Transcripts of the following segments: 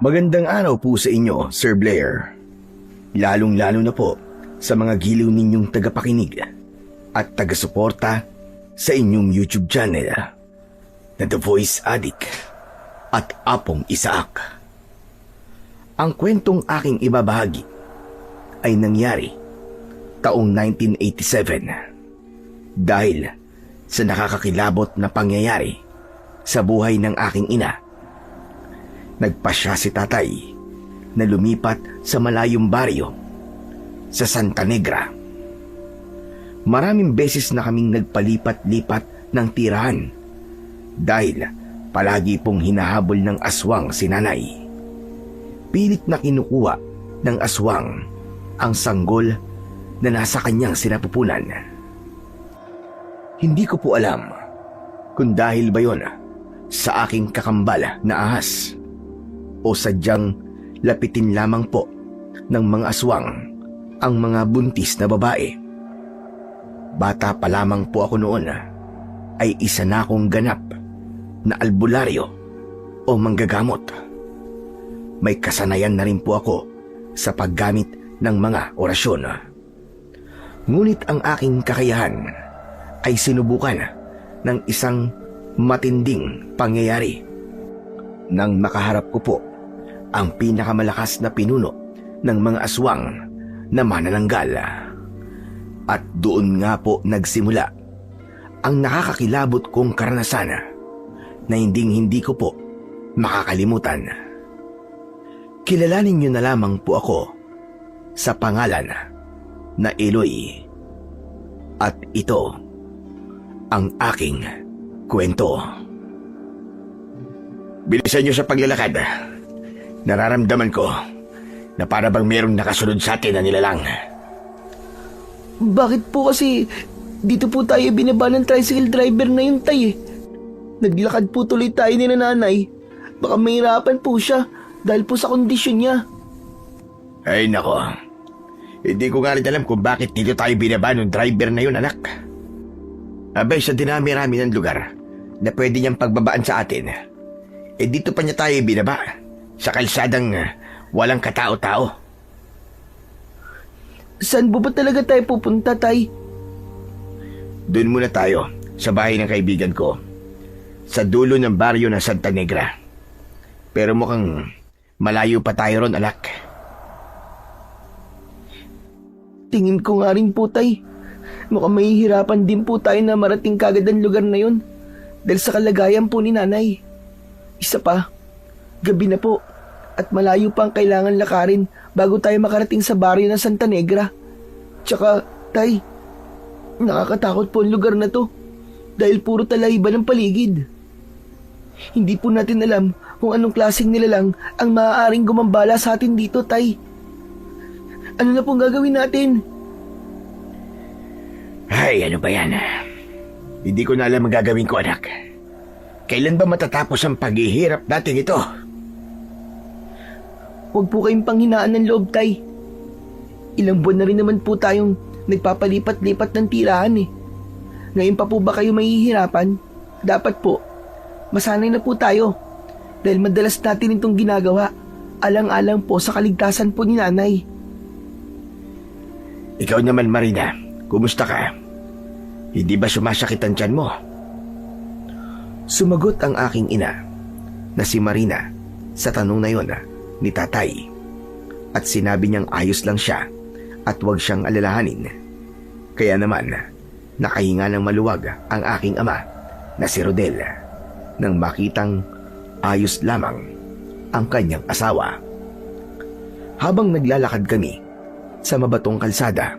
Magandang araw po sa inyo, Sir Blair. Lalong-lalo na po sa mga giliw ninyong tagapakinig at taga-suporta sa inyong YouTube channel na The Voice Addict at Apong Isaak. Ang kwentong aking ibabahagi ay nangyari taong 1987 dahil sa nakakakilabot na pangyayari sa buhay ng aking ina. Nagpasya si tatay na lumipat sa malayong baryo sa Santa Negra. Maraming beses na kaming nagpalipat-lipat ng tirahan dahil palagi pong hinahabol ng aswang si nanay. Pilit na kinukuha ng aswang ang sanggol na nasa kanyang sinapupunan. Hindi ko po alam kung dahil ba yon sa aking kakambal na ahas o sadyang lapitin lamang po ng mga aswang ang mga buntis na babae. Bata pa lamang po ako noon ay isa na akong ganap na albularyo o manggagamot. May kasanayan na rin po ako sa paggamit ng mga orasyon. Ngunit ang aking kakayahan ay sinubukan ng isang matinding pangyayari nang makaharap ko po ang pinakamalakas na pinuno ng mga aswang na manananggal. At doon nga po nagsimula ang nakakakilabot kong karanasan na hindi ko po makakalimutan. Kilalanin niyo na lamang po ako sa pangalan na Eloy. At ito ang aking kwento. Bilisan niyo sa paglalakad. Nararamdaman ko na para bang merong nakasunod sa atin na nilalang. Bakit po kasi dito po tayo binaba ng tricycle driver na yun, tay? Naglakad po tuloy tayo ni nanay. Baka mahirapan po siya dahil po sa kondisyon niya. Ay nako, hindi ko nga rin alam kung bakit dito tayo binaba ng driver na yun, anak. Abay, sa dinami-rami ng lugar na pwede niyang pagbabaan sa atin, dito pa niya tayo binaba sa kalsadang walang katao-tao. Saan po ba talaga tayo pupunta, tay? Doon muna tayo sa bahay ng kaibigan ko sa dulo ng baryo ng Santa Negra. Pero mukhang malayo pa tayo ron, anak. Tingin ko nga rin po, tay. Mukhang mahihirapan din po tayo na marating kagad ang lugar na yun dahil sa kalagayan po ni nanay. Isa pa, gabi na po at malayo pa ang kailangan lakarin bago tayo makarating sa baryo ng Santa Negra. Tsaka, tay, nakakatakot po ang lugar na to dahil puro talahiban ng paligid. Hindi po natin alam kung anong klaseng nilalang ang maaaring gumambala sa atin dito, tay. Ano na pong gagawin natin? Ay, ano ba yan? Hindi ko na alam ang gagawin ko, anak. Kailan ba matatapos ang paghihirap natin ito? Huwag po kayong panghinaan ng loob, tay. Ilang buwan na rin naman po tayong nagpapalipat-lipat ng tirahan eh. Ngayon pa po ba kayo mahihirapan? Dapat po, masanay na po tayo. Dahil madalas natin itong ginagawa. Alang-alang po sa kaligtasan po ni nanay. Ikaw naman, Marina. Kumusta ka? Hindi ba sumasakit ang tiyan mo? Sumagot ang aking ina na si Marina sa tanong na yon ni tatay at sinabi niyang ayos lang siya at huwag siyang alalahanin. Kaya naman nakahinga ng maluwag ang aking ama na si Rodel nang makitang ayos lamang ang kanyang asawa. Habang naglalakad kami sa mabatong kalsada,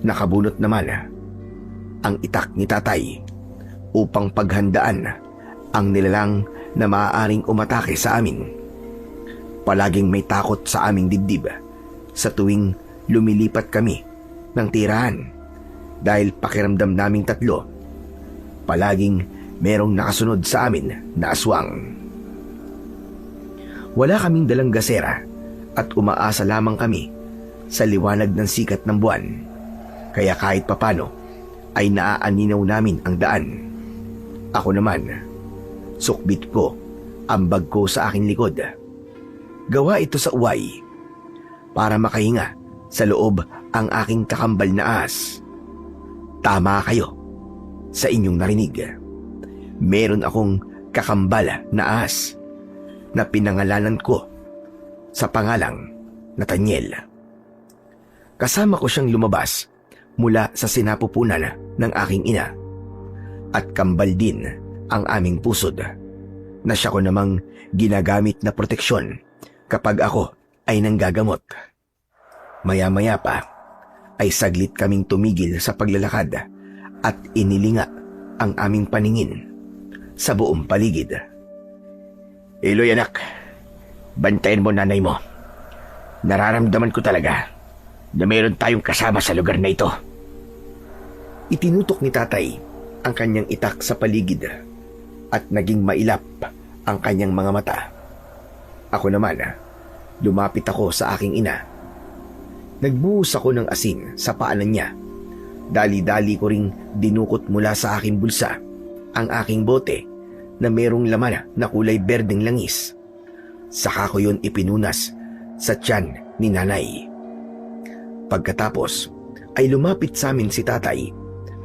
nakabunot naman ang itak ni tatay upang paghandaan ang nilalang na maaaring umatake sa amin. Palaging may takot sa aming dibdib sa tuwing lumilipat kami ng tirahan dahil pakiramdam naming tatlo, palaging merong nakasunod sa amin na aswang. Wala kaming dalang gasera at umaasa lamang kami sa liwanag ng sikat ng buwan, kaya kahit papano ay naaaninaw namin ang daan. Ako naman, sukbit ko ang bag ko sa aking likod. Gawa ito sa uway para makahinga sa loob ang aking kakambal na ahas. Tama kayo sa inyong narinig. Meron akong kakambal na ahas na pinangalanan ko sa pangalang Nathaniel. Kasama ko siyang lumabas mula sa sinapupunan ng aking ina at kambal din ang aming pusod na siya ko namang ginagamit na proteksyon kapag ako ay nanggagamot. Maya-maya pa ay saglit kaming tumigil sa paglalakad at inilinga ang aming paningin sa buong paligid. Eloy anak, bantayan mo nanay mo. Nararamdaman ko talaga na mayroon tayong kasama sa lugar na ito. Itinutok ni tatay ang kanyang itak sa paligid at naging mailap ang kanyang mga mata. Ako naman, lumapit ako sa aking ina. Nagbuhos ako ng asin sa paanan niya. Dali-dali ko ring dinukot mula sa aking bulsa ang aking bote na merong laman na kulay berdeng langis. Saka ko yun ipinunas sa tiyan ni nanay. Pagkatapos ay lumapit sa amin si tatay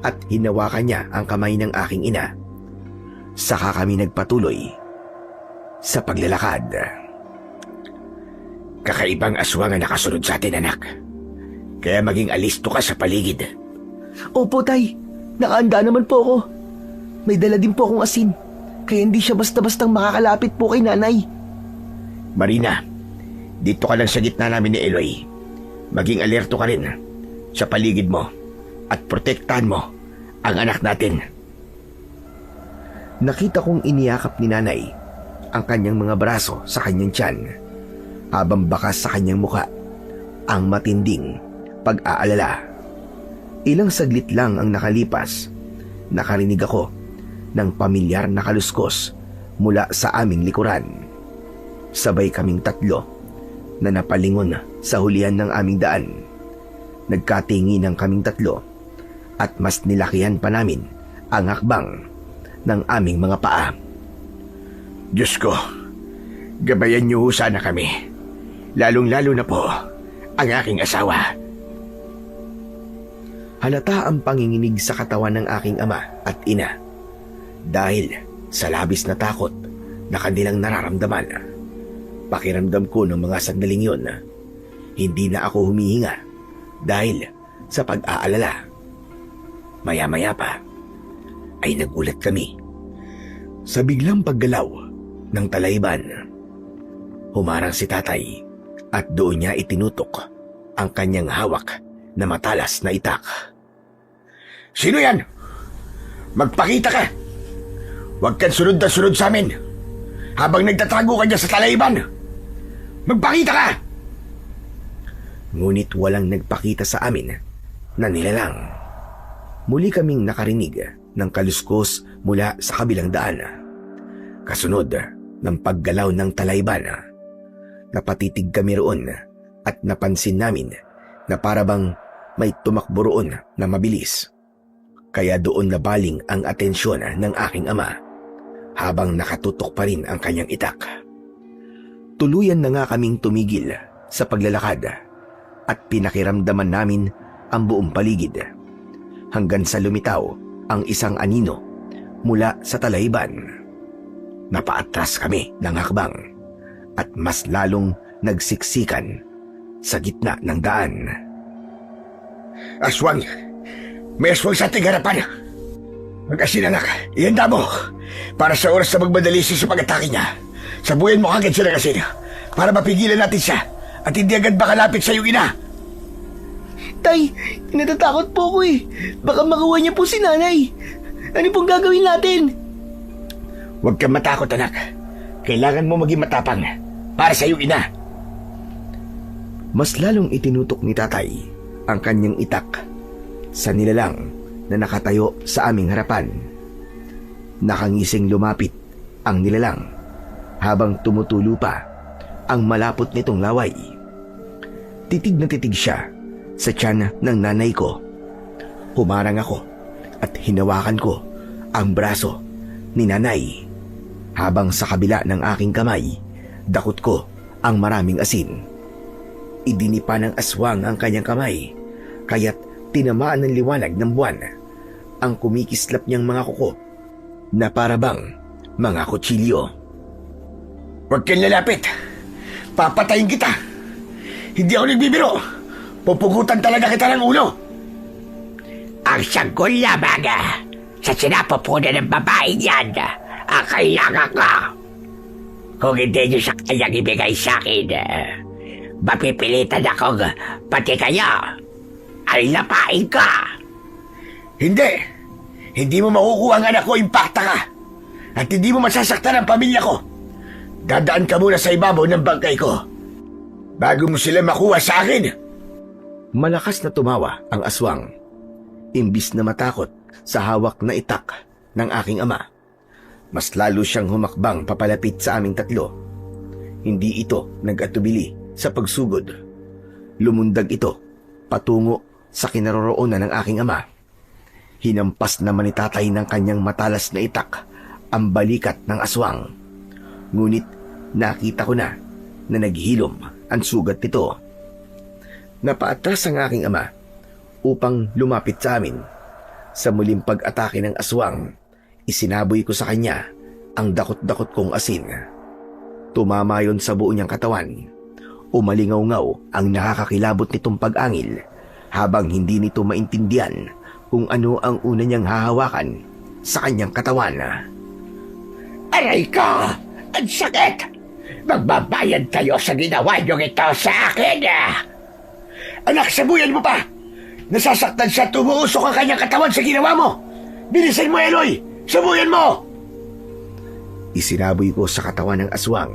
at hinawakan niya ang kamay ng aking ina. Saka kami nagpatuloy sa paglalakad. Kakaibang aswang ang nakasunod sa atin, anak. Kaya maging alisto ka sa paligid. Opo, tay. Nakaanda naman po ako. May dala din po akong asin. Kaya hindi siya basta-bastang makakalapit po kay nanay. Marina, dito ka lang sa gitna namin ni Eloy. Maging alerto ka rin sa paligid mo at protektahan mo ang anak natin. Nakita kong iniyakap ni nanay ang kanyang mga braso sa kanyang tiyan habang bakas sa kanyang muka ang matinding pag-aalala. Ilang saglit lang ang nakalipas, nakarinig ako ng pamilyar na kaluskos mula sa aming likuran. Sabay kaming tatlo na napalingon sa hulihan ng aming daan. Nagkatinginan kaming tatlo at mas nilakihan pa namin ang hakbang ng aming mga paa. Diyos ko, gabayan niyo sana kami. Lalong-lalo na po ang aking asawa. Halata ang panginginig sa katawan ng aking ama at ina dahil sa labis na takot na kanilang nararamdaman. Pakiramdam ko ng mga sandaling yon, hindi na ako humihinga dahil sa pag-aalala. Maya-maya pa ay nagulat kami sa biglang paggalaw ng talayban. Humarang si tatay at doon niya itinutok ang kanyang hawak na matalas na itak. Sino yan? Magpakita ka! Huwag kang sunod na sunod sa amin habang nagtatago ka dyan sa talayban. Magpakita ka! Ngunit walang nagpakita sa amin na nilalang. Muli kaming nakarinig ng kaluskos mula sa kabilang daan. Kasunod ng paggalaw ng talayban. Napatitig kami roon at napansin namin na parabang may tumakbo roon na mabilis. Kaya doon nabaling ang atensyon ng aking ama habang nakatutok pa rin ang kanyang itak. Tuluyan na nga kaming tumigil sa paglalakad at pinakiramdaman namin ang buong paligid hanggang sa lumitaw ang isang anino mula sa talayban. Napaatras kami ng hakbang at mas lalong nagsiksikan sa gitna ng daan. Aswang! May aswang sa ating harapan! Mag-asin anak, ihanda mo para sa oras na magmadali sa pag-atake niya. Sabuyan mo kagad siya ng asin para mapigilan natin siya at hindi agad makalapit sa iyong ina. Tay, natatakot po ako eh. Baka makuha niya po si nanay. Ano pong gagawin natin? Huwag kang matakot anak. Kailangan mo maging matapang para sa iyong ina. Mas lalong itinutok ni tatay ang kanyang itak sa nilalang na nakatayo sa aming harapan. Nakangising lumapit ang nilalang habang tumutulo pa ang malapot nitong laway. Titig na titig siya sa tiyan ng nanay ko. Humarang ako at hinawakan ko ang braso ni nanay. Habang sa kabila ng aking kamay, dakot ko ang maraming asin. Idinipa ng aswang ang kanyang kamay, kaya't tinamaan ng liwanag ng buwan ang kumikislap niyang mga kuko na parabang mga kutsilyo. Huwag kang lalapit! Papatayin kita! Hindi ako nagbibiro! Pupugutan talaga kita ng ulo! Ang sanggol lamang sa sinapupunan ng babae niyan ang kailangan ko. Kung hindi niyo sa kanyang ibigay sa akin, mapipilitan akong pati kayo ay lapain ka. Hindi! Hindi mo makukuha ang anak ko, impakta ka! At hindi mo masasaktan ang pamilya ko! Dadaan ka muna sa ibabaw ng bangkay ko bago mo sila makuha sa akin! Malakas na tumawa ang aswang. Imbis na matakot sa hawak na itak ng aking ama, mas lalo siyang humakbang papalapit sa aming tatlo. Hindi ito nag-atubili sa pagsugod. Lumundag ito patungo sa kinaroroonan ng aking ama. Hinampas naman ni tatay ng kanyang matalas na itak ang balikat ng aswang. Ngunit nakita ko na naghilom ang sugat nito. Napaatras ang aking ama upang lumapit sa amin. Sa muling pag-atake ng aswang, isinaboy ko sa kanya ang dakot-dakot kong asin. Tumama yon sa buo niyang katawan. Umalingaw-ngaw ang nakakakilabot nitong pag-angil habang hindi nito maintindihan kung ano ang una niyang hahawakan sa kanyang katawan. Aray ko! Ang sakit! Magbabayad kayo sa ginawa niyo ito sa akin! Anak, sabuyan mo pa! Nasasaktan siya, tumuusok ang kanyang katawan sa ginawa mo! Bilisan mo, Eloy! Sabuyan mo! Isinaboy ko sa katawan ng aswang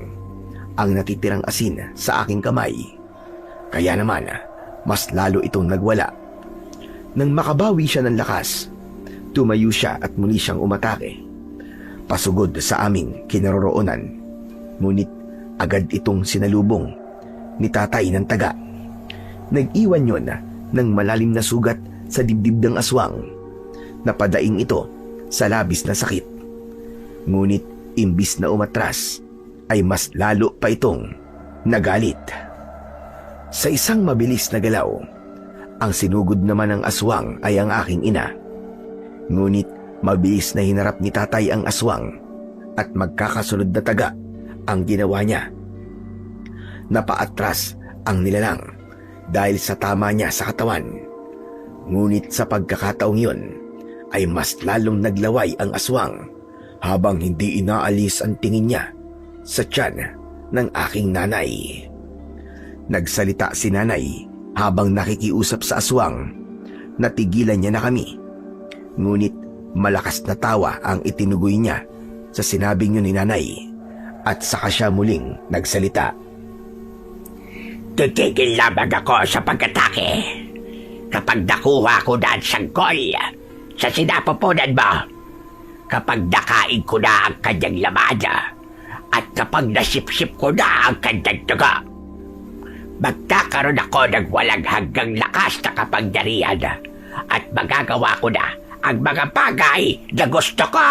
ang natitirang asin sa aking kamay. Kaya naman, mas lalo itong nagwala. Nang makabawi siya ng lakas, tumayo siya at muli siyang umatake. Pasugod sa aming kinaroroonan. Ngunit agad itong sinalubong ni tatay ng taga. Nag-iwan yon ng malalim na sugat sa dibdib ng aswang. Napadaing ito sa labis na sakit. Ngunit imbis na umatras, ay mas lalo pa itong nagalit. Sa isang mabilis na galaw, ang sinugod naman ng aswang ay ang aking ina. Ngunit mabilis na hinarap ni tatay ang aswang at magkakasunod na taga ang ginawa niya. Napaatras ang nilalang dahil sa tama niya sa katawan. Ngunit sa pagkakataong yun ay mas lalong naglaway ang aswang habang hindi inaalis ang tingin niya sa tiyan ng aking nanay. Nagsalita si nanay habang nakikiusap sa aswang. Natigilan niya na kami. Ngunit malakas na tawa ang itinugoy niya sa sinabing yun ni nanay at saka siya muling nagsalita. Titigil lamang ako sa pag-atake kapag nakuha ko na ang sanggol sa sinapupunan mo, kapag nakain ko na ang kanyang laman at kapag nasipsip ko na ang kanyang dugo. Magkakaroon ako ng walang hanggang lakas na kapangyarihan at magagawa ko na ang mga bagay na gusto ko.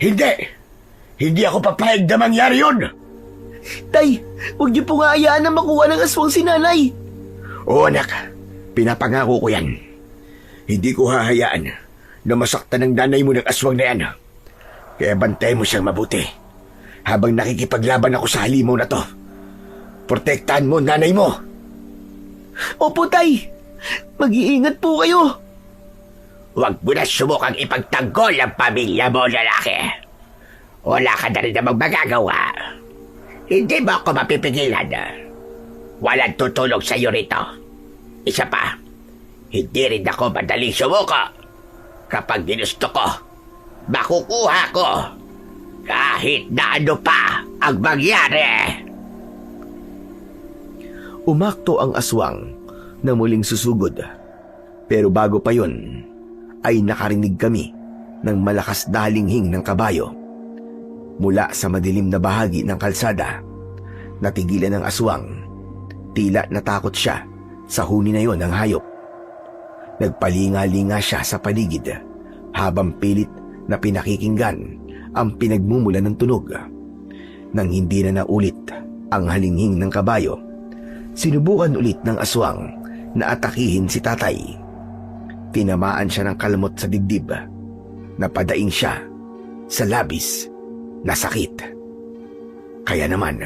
Hindi! Hindi ako papayag na mangyari yun! Tay, huwag niyo po nga hayaan na makuha ng aswang si nanay. Oo anak, pinapangako ko yan. Hindi ko hahayaan na masaktan ng nanay mo ng aswang na yan. Kaya bantayan mo siyang mabuti habang nakikipaglaban ako sa halimaw na to. Protektahan mo nanay mo. Opo, tay. Mag-iingat po kayo. Huwag mo na subukang ipagtanggol ang pamilya mo, lalaki. Wala ka na rin namang magagawa. Hindi mo ako mapipigilan. Walang tutulong sa iyo rito. Isa pa, hindi rin ako madaling sumuko. Kapag ginusto ko, makukuha ko. Kahit na ano pa ang mangyari. Umakto ang aswang na muling susugod. Pero bago pa yun, ay nakarinig kami ng malakas na halinghing ng kabayo. Mula sa madilim na bahagi ng kalsada, natigilan ng aswang. Tila natakot siya sa huni na yon ng hayop. Nagpalinga-linga siya sa paligid habang pilit na pinakikinggan ang pinagmumula ng tunog. Nang hindi na naulit ang halinghing ng kabayo, sinubukan ulit ng aswang na atakihin si tatay. Tinamaan siya ng kalmot sa dibdib. Napadaing siya sa labis na sakit. Kaya naman,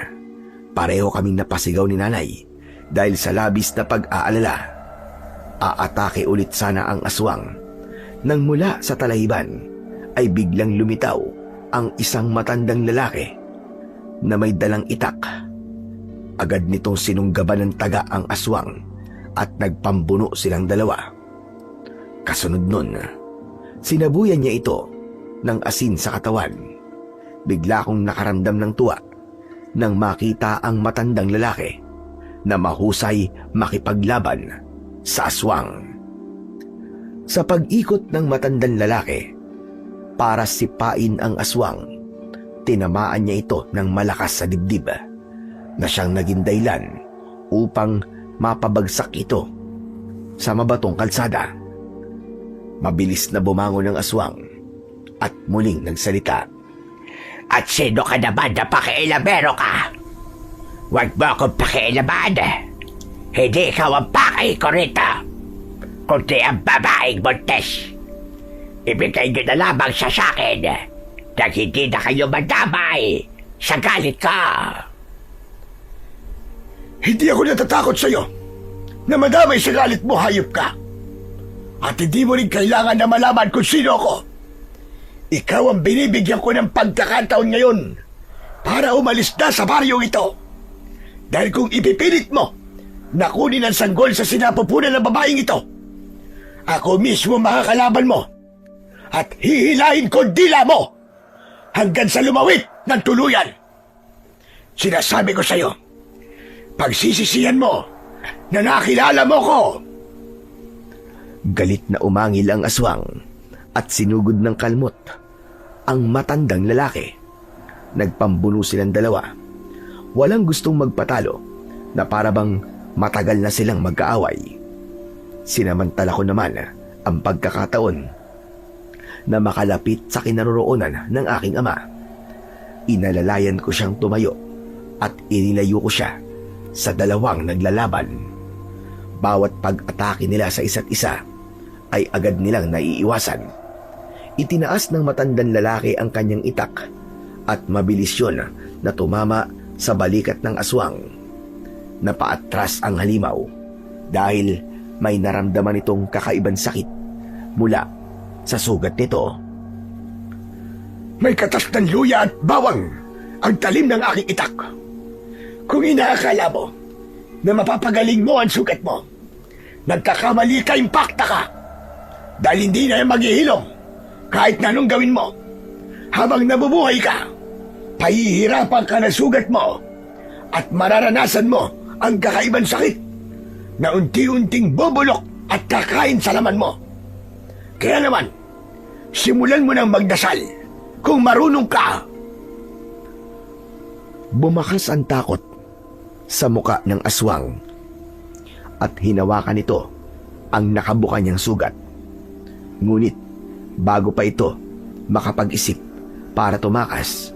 pareho kaming napasigaw ni nanay dahil sa labis na pag-aalala. Aatake ulit sana ang aswang nang mula sa talahiban ay biglang lumitaw ang isang matandang lalaki na may dalang itak. Agad nitong sinunggaban ng taga ang aswang at nagpambuno silang dalawa. Kasunod nun, sinabuyan niya ito ng asin sa katawan. Bigla akong nakaramdam ng tuwa nang makita ang matandang lalaki na mahusay makipaglaban sa aswang. Sa pag-ikot ng matandang lalaki para sipain ang aswang, tinamaan niya ito ng malakas sa dibdib na siyang naging dahilan upang mapabagsak ito sa mabatong kalsada. Mabilis na bumangon ang aswang at muling nagsalita. At sino ka naman na pakialamero ka? Huwag mo akong pakialaman. Hindi ikaw ang pakay ko rito, kundi ang babaeng buntis. Ibigay niyo na lamang siya sa akin nang hindi na kayo madamay sa galit ko. Hindi ako natatakot sa'yo na madamay sa galit mo, hayop ka. At hindi mo rin kailangan na malaman kung sino ako. Ikaw ang binibigyan ko ng pagkakataon ngayon para umalis na sa baryong ito. Dahil kung ipipilit mo na kunin ang sanggol sa sinapupunan ng babaeng ito, ako mismo makakalaban mo at hihilahin ko dila mo hanggang sa lumawit ng tuluyan. Sinasabi ko sa'yo, pagsisisihan mo na nakilala mo ko. Galit na umangil ang aswang at sinugod ng kalmot ang matandang lalaki. Nagpambuno silang dalawa. Walang gustong magpatalo na parabang matagal na silang magkaaway. Sinamantala ko naman ang pagkakataon na makalapit sa kinaroroonan ng aking ama. Inalalayan ko siyang tumayo at inilayo ko siya sa dalawang naglalaban. Bawat pag-atake nila sa isa't isa ay agad nilang naiiwasan. Itinaas ng matandang lalaki ang kanyang itak at mabilis yun na tumama sa balikat ng aswang. Napaatras ang halimaw dahil may naramdaman itong kakaibang sakit mula sa sugat nito. May katas ng luya at bawang ang talim ng aking itak. Kung inaakala mo na mapapagaling mo ang sugat mo, nagkakamali ka, impakta ka. Dahil hindi na yan maghihilom kahit na anong gawin mo. Habang nabubuhay ka, pahihirapan ka na sugat mo at mararanasan mo ang kakaibang sakit na unti-unting bubulok at kakain sa laman mo. Kaya naman, simulan mo ng magdasal kung marunong ka. Bumakas ang takot sa muka ng aswang at hinawakan nito ang nakabuka niyang sugat. Ngunit bago pa ito makapag-isip para tumakas,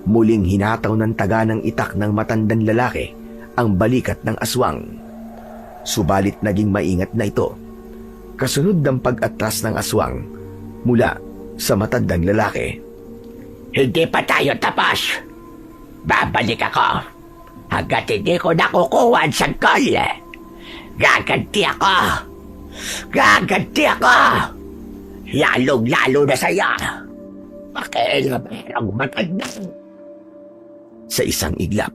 muling hinataw ng taga ng itak ng matandang lalaki ang balikat ng aswang. Subalit naging maingat na ito. Kasunod ng pag-atras ng aswang mula sa matandang lalaki. Hindi pa tayo tapos. Babalik ako hanggat hindi ko nakukuha ang sanggol. Gaganti ako. Gaganti ako. Lalong-lalo na sa'yo. Pakialamerong matanda. Sa isang iglap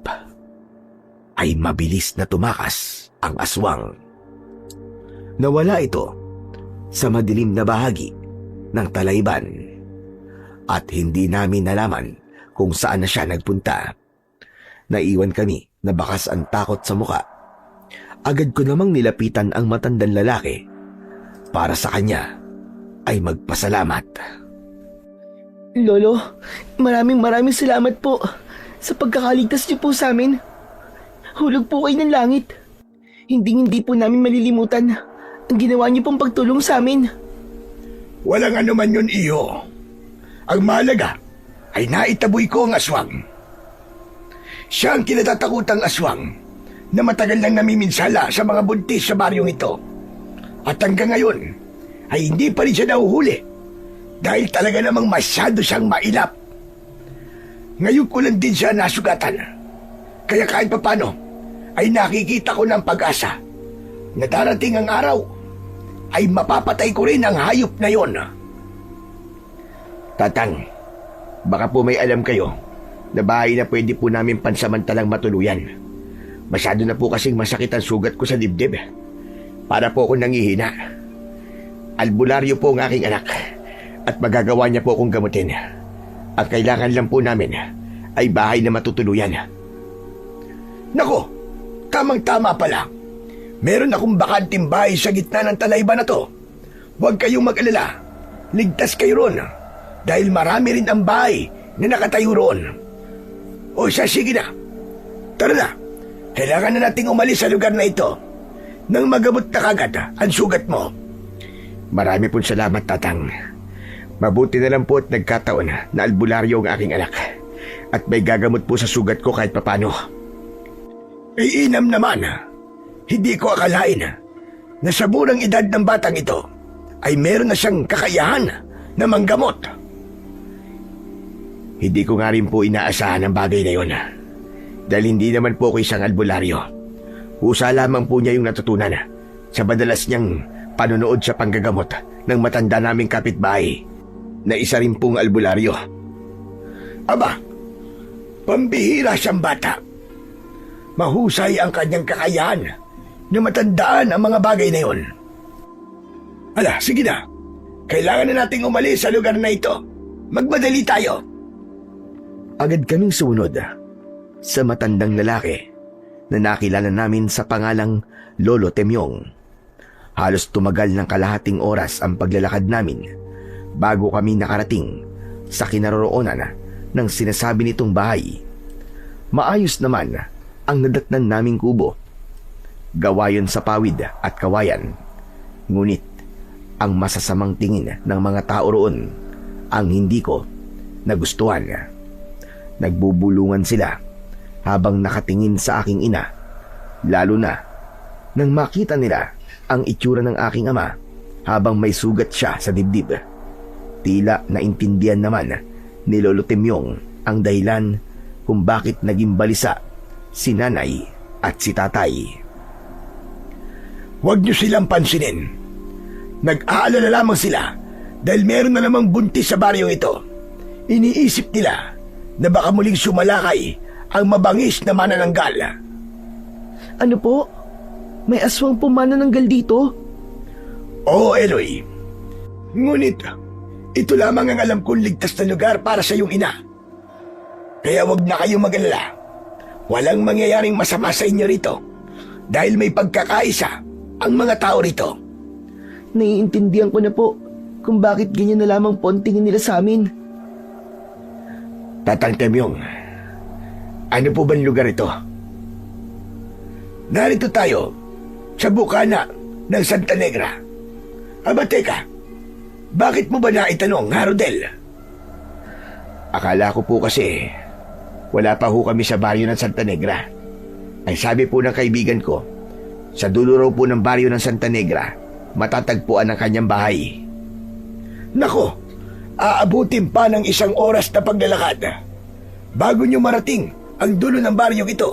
ay mabilis na tumakas ang aswang. Nawala ito sa madilim na bahagi ng talayban at hindi namin nalaman kung saan na siya nagpunta. Naiwan kami na bakas ang takot sa muka. Agad ko namang nilapitan ang matandang lalaki para sa kanya ay magpasalamat. Lolo, maraming salamat po sa pagkakaligtas niyo po sa amin. Hulog po kayo ng langit. Hindi po namin malilimutan ang ginawa niyo pong pagtulong sa amin. Walang anuman yun, iyo. Ang mahalaga ay naitaboy ko ang aswang. Siya ang kinatatakutang aswang na matagal nang namiminsala sa mga buntis sa baryong ito. At hanggang ngayon ay hindi pa rin siya nahuhuli dahil talaga namang masyado siyang mailap. Ngayon ko lang din siya nasugatan. Kaya kahit papano ay nakikita ko ng pag-asa na darating ang araw ay mapapatay ko rin ang hayop na yon. Tatang, baka po may alam kayo na bahay na pwede po namin pansamantalang matuluyan. Masyado na po kasing masakit ang sugat ko sa dibdib. Para po akong nangihina. Albularyo po ang aking anak at magagawa niya po akong gamutin. At kailangan lang po namin ay bahay na matutuluyan. Nako, tamang-tama pala. Meron akong bakanting bahay sa gitna ng talayba na to. Huwag kayong mag-alala. Ligtas kayo ron. Dahil marami rin ang bahay na nakatayo roon. O siya, sige na. Tara na. Kailangan na nating umalis sa lugar na ito nang magamot na kagad ang sugat mo. Marami pong salamat, Tatang. Mabuti na lang po at nagkataon na albularyo ang aking anak. At may gagamot po sa sugat ko kahit papano. Inam naman. Hindi ko akalain na sa murang edad ng batang ito ay meron na siyang kakayahan na manggamot. Hindi ko nga rin po inaasahan ang bagay na yun. Dahil hindi naman po ako isang albularyo. Usa lamang po niya yung natutunan sa madalas niyang panonood sa panggagamot ng matanda naming kapitbahay na isa rin pong albularyo. Aba, pambihira siyang bata. Mahusay ang kanyang kakayahan na matandaan ang mga bagay na yon. Hala, sige na. Kailangan na nating umalis sa lugar na ito. Magmadali tayo. Agad kaming sumunod sa matandang lalaki na nakilala namin sa pangalang Lolo Temyong. Halos tumagal ng kalahating oras ang paglalakad namin bago kami nakarating sa kinaroroonan ng sinasabi nitong bahay. Maayos naman ang nadatnan naming kubo. Gawa yun sa pawid at kawayan. Ngunit ang masasamang tingin ng mga tao roon ang hindi ko nagustuhan. Nagbubulungan sila habang nakatingin sa aking ina, lalo na nang makita nila ang itsura ng aking ama habang may sugat siya sa dibdib. Tila naintindihan naman ni Lolo Temyong ang dahilan kung bakit naging balisa si nanay at si tatay. Huwag niyo silang pansinin. Nag-aalala lamang sila dahil meron na namang buntis sa baryong ito. Iniisip nila na baka muling sumalakay ang mabangis na manananggal. Ano po? May aswang po manananggal dito? Oo, Eloy. Ngunit, ito lamang ang alam kong ligtas na lugar para sa iyong ina. Kaya wag na kayong mag-alala. Walang mangyayaring masama sa inyo rito dahil may pagkakaisa ang mga tao rito. Naiintindihan ko na po kung bakit ganyan na lamang po ang tingin nila sa amin. Tatang Temyong, ano po bang lugar ito? Narito tayo sa bukana ng Santa Negra. Aba teka, bakit mo ba naitanong, Rodel? Akala ko po kasi wala pa ho kami sa baryo ng Santa Negra. Ay sabi po ng kaibigan ko, sa dulo raw po ng baryo ng Santa Negra, matatagpuan ang kanyang bahay. Nako, aabutin pa ng 1 oras na paglalakad bago nyo marating ang dulo ng baryong ito.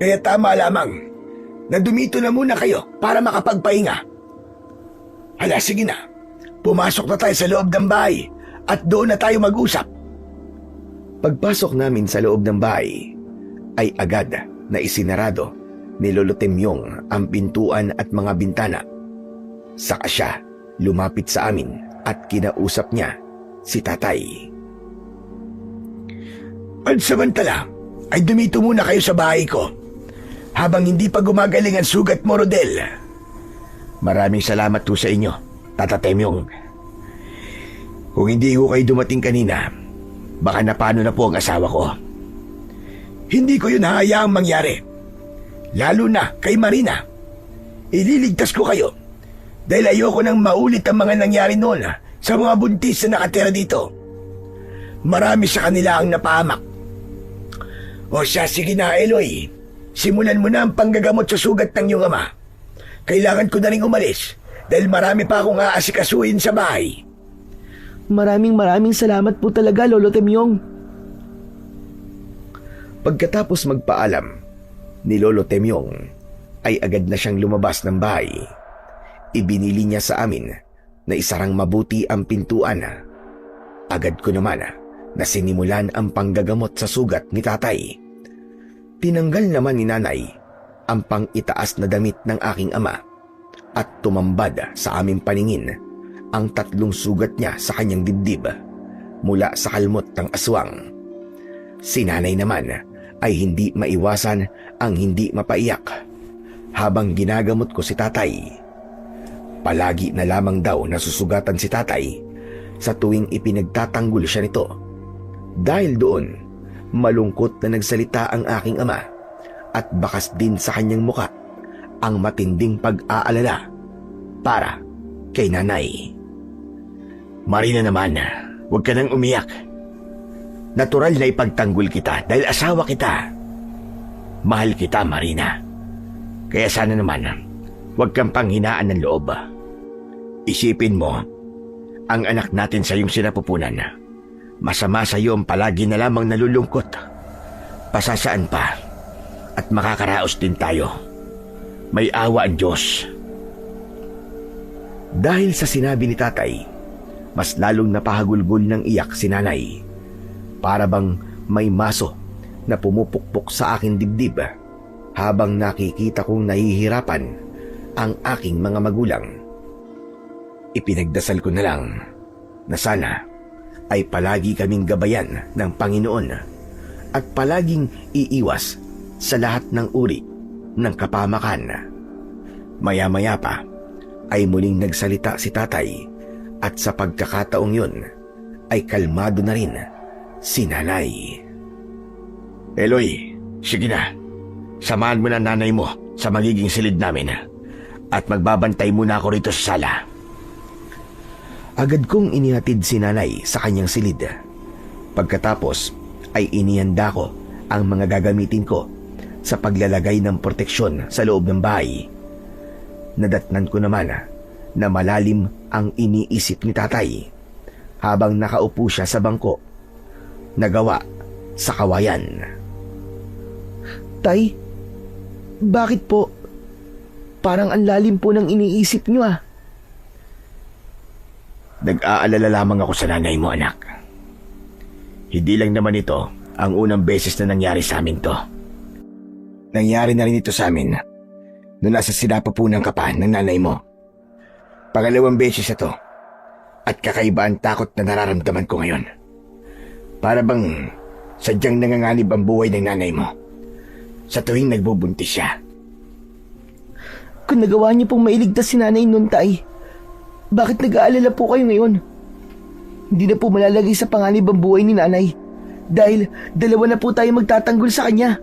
Kaya tama lamang na dumito na muna kayo para makapagpahinga. Hala, sige na. Pumasok na tayo sa loob ng bahay at doon na tayo mag-usap. Pagpasok namin sa loob ng bahay, ay agad na isinarado ni Lolo Temyong ang pintuan at mga bintana. Saka siya lumapit sa amin at kinausap niya si tatay. Pansamantala, ay dumito muna kayo sa bahay ko habang hindi pa gumagaling ang sugat mo, Rodel. Maraming salamat po sa inyo, Tata Temyong. Kung hindi ko kayo dumating kanina, baka napano na po ang asawa ko. Hindi ko yun hahayaang mangyari. Lalo na kay Marina. Ililigtas ko kayo dahil ayoko nang maulit ang mga nangyari noon sa mga buntis na nakatira dito. marami sa kanila ang napahamak. O siya, sige na Eloy. Simulan mo na ang panggagamot sa sugat ng iyong ama. Kailangan ko na rin umalis dahil marami pa akong aasikasuhin sa bahay. Maraming salamat po talaga, Lolo Temyong. Pagkatapos magpaalam ni Lolo Temyong ay agad na siyang lumabas ng bahay. Ibinili niya sa amin na isarang mabuti ang pintuan. Agad ko naman na sinimulan ang panggagamot sa sugat ni tatay. Tinanggal naman ni nanay ang pang-itaas na damit ng aking ama at tumambad sa aming paningin ang 3 sugat niya sa kanyang dibdib mula sa kalmot ng aswang. Si nanay naman ay hindi maiwasan ang hindi mapaiyak habang ginagamot ko si tatay. Palagi na lamang daw nasusugatan si tatay sa tuwing ipinagtatanggol siya nito. Dahil doon, malungkot na nagsalita ang aking ama at bakas din sa kanyang muka ang matinding pag-aalala para kay nanay. Marina naman, huwag ka nang umiyak. Natural na ipagtanggol kita dahil asawa kita. Mahal kita, Marina. Kaya sana naman, huwag kang panghinaan ng loob. Isipin mo, ang anak natin sa iyong sinapupunan. Masama sa iyo ang palagi na lamang nalulungkot. Pasasaan pa at makakaraos din tayo. May awa ang Diyos. Dahil sa sinabi ni tatay, mas lalong napahagulgol ng iyak si nanay. Para bang may maso na pumupukpok sa aking dibdib habang nakikita kong nahihirapan ang aking mga magulang. Ipinagdasal ko na lang na sana ay palagi kaming gabayan ng Panginoon at palaging iiwas sa lahat ng uri ng kapamakan. Maya-maya pa ay muling nagsalita si tatay at sa pagkakataong yun ay kalmado na rin si nanay. Eloy, sige na. Samahan mo na nanay mo sa magiging silid namin at magbabantay muna ako rito sa sala. Agad kong inihatid si nanay sa kanyang silid. Pagkatapos ay inihanda ko ang mga gagamitin ko sa paglalagay ng proteksyon sa loob ng bahay. Nadatnan ko naman na malalim ang iniisip ni tatay habang nakaupo siya sa bangko na gawa sa kawayan. Tay, bakit po? Parang ang lalim po ng iniisip niyo ah. Nag-aalala lamang ako sa nanay mo, anak. Hindi lang naman ito ang unang beses na nangyari sa amin to. Nangyari na rin ito sa amin noong nasa sinapupunan ka pa ng nanay mo. Pangalawang beses ito at kakaiba ang takot na nararamdaman ko ngayon. Para bang sadyang nanganganib ang buhay ng nanay mo sa tuwing nagbubuntis siya. Kung nagawa niyo pong mailigtas si nanay noon, tay, bakit nag-aalala po kayo ngayon? Hindi na po malalagay sa panganib ang buhay ni nanay dahil 2 na po tayo magtatanggol sa kanya.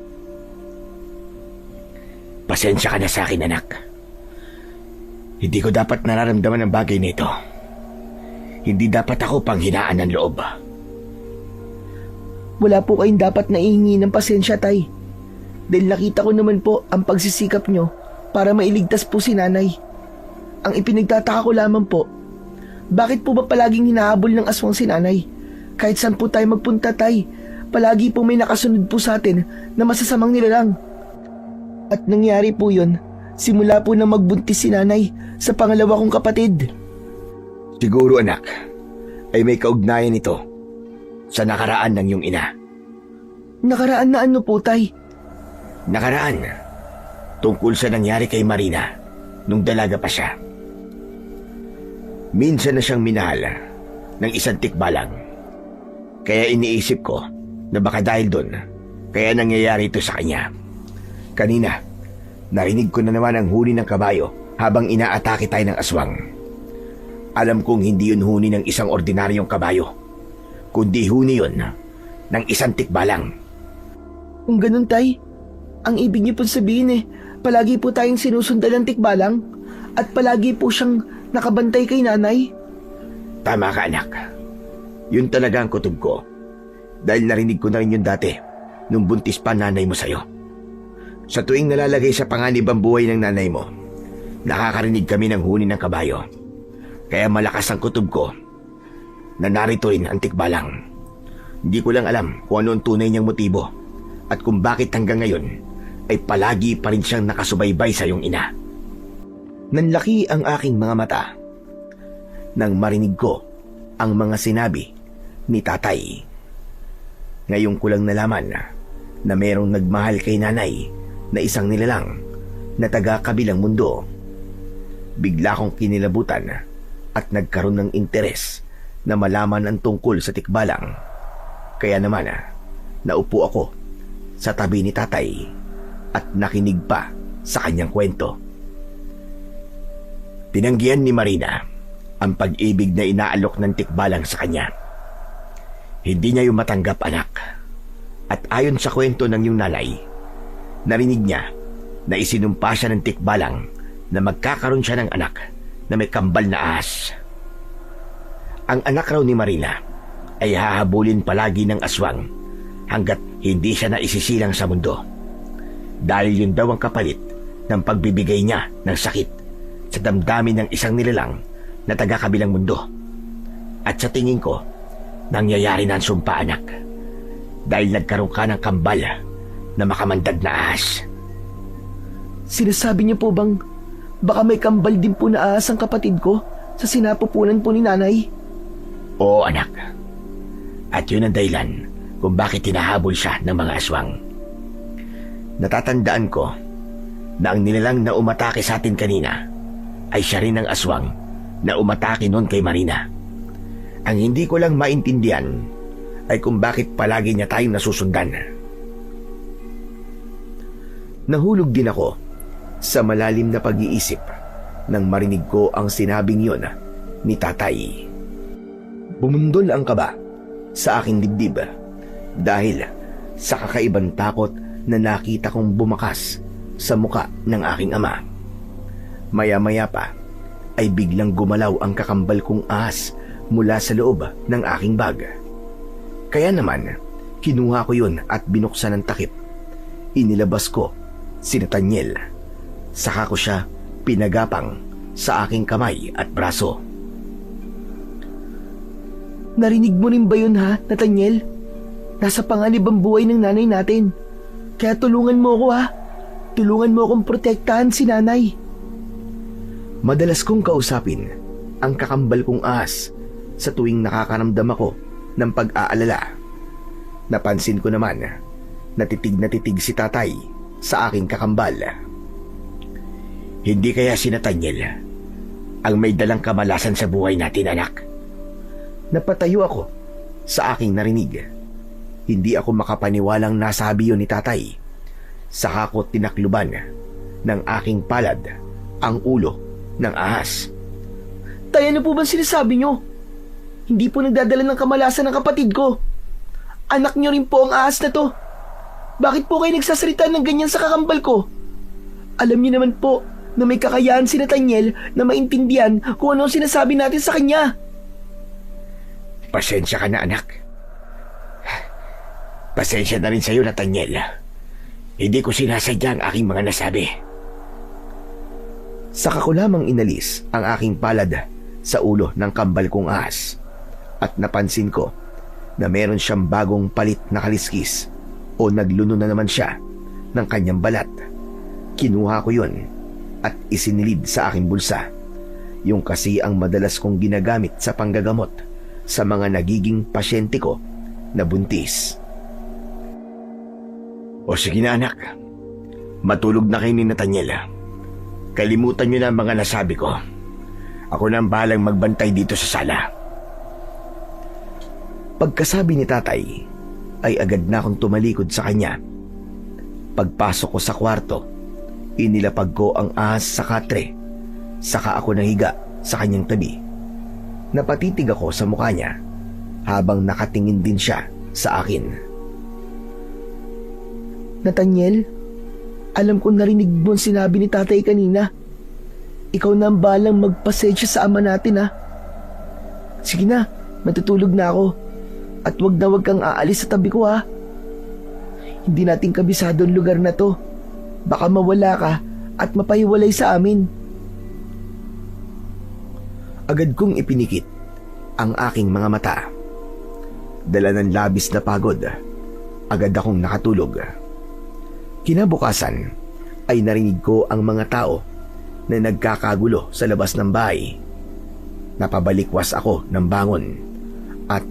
Pasensya ka na sa akin, anak. Hindi ko dapat nararamdaman ang bagay nito. Hindi dapat ako panghinaan ng loob. Wala po kayong dapat na ihingi ng pasensya, tay. Dahil nakita ko naman po ang pagsisikap nyo para mailigtas po si nanay. Ang ipinagtataka ko lamang po, bakit po ba palaging hinahabol ng aswang si nanay? Kahit saan po tayo magpunta, tay, palagi po may nakasunod po sa atin na masasamang nilalang. At nangyari po yun, simula po na magbuntis si nanay sa pangalawa kong kapatid. Siguro, anak, ay may kaugnayan ito sa nakaraan ng iyong ina. Nakaraan na ano po, tay? Nakaraan, tungkol sa nangyari kay Marina nung dalaga pa siya. Minsan na siyang minahal ng isang tikbalang. Kaya iniisip ko na baka dahil doon, kaya nangyayari ito sa kanya. Kanina, narinig ko na naman ang huni ng kabayo habang inaatake tayo ng aswang. Alam kong hindi yun huni ng isang ordinaryong kabayo, kundi huni yun ng isang tikbalang. Kung ganun, tay, ang ibig niyo pong sabihin palagi po tayong sinusundan ng tikbalang at palagi po siyang nakabantay kay nanay. Tama ka, anak. Yun talaga ang kutob ko Dahil narinig ko na rin yun dati nung buntis pa nanay mo sa'yo. Sa tuwing nalalagay sa panganib ang buhay ng nanay mo, nakakarinig kami ng huni ng kabayo. Kaya malakas ang kutob ko na narito rin ang tikbalang. Hindi ko lang alam kung ano ang tunay niyang motibo at kung bakit hanggang ngayon ay palagi pa rin siyang nakasubaybay sa iyong ina. Nanlaki ang aking mga mata nang marinig ko ang mga sinabi ni tatay. Ngayon ko lang nalaman na mayroong nagmahal kay nanay na isang nilalang na taga-kabilang mundo. Bigla kong kinilabutan at nagkaroon ng interes na malaman ang tungkol sa tikbalang. Kaya naman, naupo ako sa tabi ni tatay at nakinig pa sa kanyang kwento. Tinanggihan ni Marina ang pag-ibig na inaalok ng tikbalang sa kanya. Hindi niya yung matanggap, anak. At ayon sa kwento ng iyong nanay, narinig niya na isinumpa siya ng tikbalang na magkakaroon siya ng anak na may kambal na ahas. Ang anak raw ni Marina ay hahabulin palagi ng aswang hanggat hindi siya naisisilang sa mundo. Dahil yun daw ang kapalit ng pagbibigay niya ng sakit sa damdamin ng isang nilalang na taga-kabilang mundo. At sa tingin ko, nangyayari na ang sumpa, anak. Dahil nagkaroon ka ng kambal na makamandag na ahas. Sinasabi niyo po bang baka may kambal din po na ahas ang kapatid ko sa sinapupunan po ni nanay? Oo, anak. At yun ang dahilan kung bakit tinahabol siya ng mga aswang. Natatandaan ko na ang nilalang na umatake sa atin kanina ay siya rin ang aswang na umatake noon kay Marina. Ang hindi ko lang maintindihan ay kung bakit palagi niya tayong nasusundan. Nahulog din ako sa malalim na pag-iisip nang marinig ko ang sinabing yun ni tatay. Bumundol ang kaba sa aking dibdib dahil sa kakaibang takot na nakita kong bumakas sa muka ng aking ama. Maya-maya pa ay biglang gumalaw ang kakambal kong ahas mula sa loob ng aking bag. Kaya naman, kinuha ko yun at binuksan ng takip. Inilabas ko si Nathaniel. Saka ko siya pinagapang sa aking kamay at braso. Narinig mo rin ba yun ha, Nathaniel? Nasa panganib ang buhay ng nanay natin. Kaya tulungan mo ako ha. Tulungan mo akong protektahan si nanay. Madalas kong kausapin ang kakambal kong ahas sa tuwing nakakaramdam ako ng pag-aalala. Napansin ko naman na titig si tatay sa aking kakambal. Hindi kaya si Nathaniel ang may dalang kamalasan sa buhay natin, anak? Napatayo ako sa aking narinig. Hindi ako makapaniwalang nasabi yun ni tatay. Saka ko tinakluban ng aking palad ang ulo ng ahas. Tay, ano po ba sinasabi nyo? Hindi po nagdadala ng kamalasan ng kapatid ko. Anak nyo rin po ang ahas na to. Bakit po kayo nagsasalita ng ganyan sa kakambal ko? Alam niyo naman po na may kakayahan si Nathaniel na maintindihan kung ano ang sinasabi natin sa kanya. Pasensya ka na, anak. Pasensya na rin sa'yo, Nathaniel. Hindi ko sinasadya ang aking mga nasabi. Saka ko lamang inalis ang aking palad sa ulo ng kambal kong ahas at napansin ko na meron siyang bagong palit na kaliskis o nagluno na naman siya ng kanyang balat. Kinuha ko yun at isinilid sa aking bulsa. Yung kasi ang madalas kong ginagamit sa panggagamot sa mga nagiging pasyente ko na buntis. O sige na, anak. Matulog na kayo ni Nathaniel. Kalimutan niyo na ang mga nasabi ko. Ako na ang bahalang magbantay dito sa sala. Pagkasabi ni tatay, ay agad na akong tumalikod sa kanya. Pagpasok ko sa kwarto, inilapag ko ang ahas sa katre. Saka ako nahiga sa kanyang tabi. Napatitig ako sa mukha niya habang nakatingin din siya sa akin. Nathaniel, alam ko narinig mo ang sinabi ni tatay kanina. Ikaw na ang balang magpasensya sa ama natin ha. Sige na, matutulog na ako. At wag na wag kang aalis sa tabi ko ha. Hindi natin kabisado ang lugar na to. Baka mawala ka at mapahiwalay sa amin. Agad kong ipinikit ang aking mga mata. Dala ng labis na pagod, agad akong nakatulog. Kinabukasan ay narinig ko ang mga tao na nagkakagulo sa labas ng bahay. Napabalikwas ako ng bangon at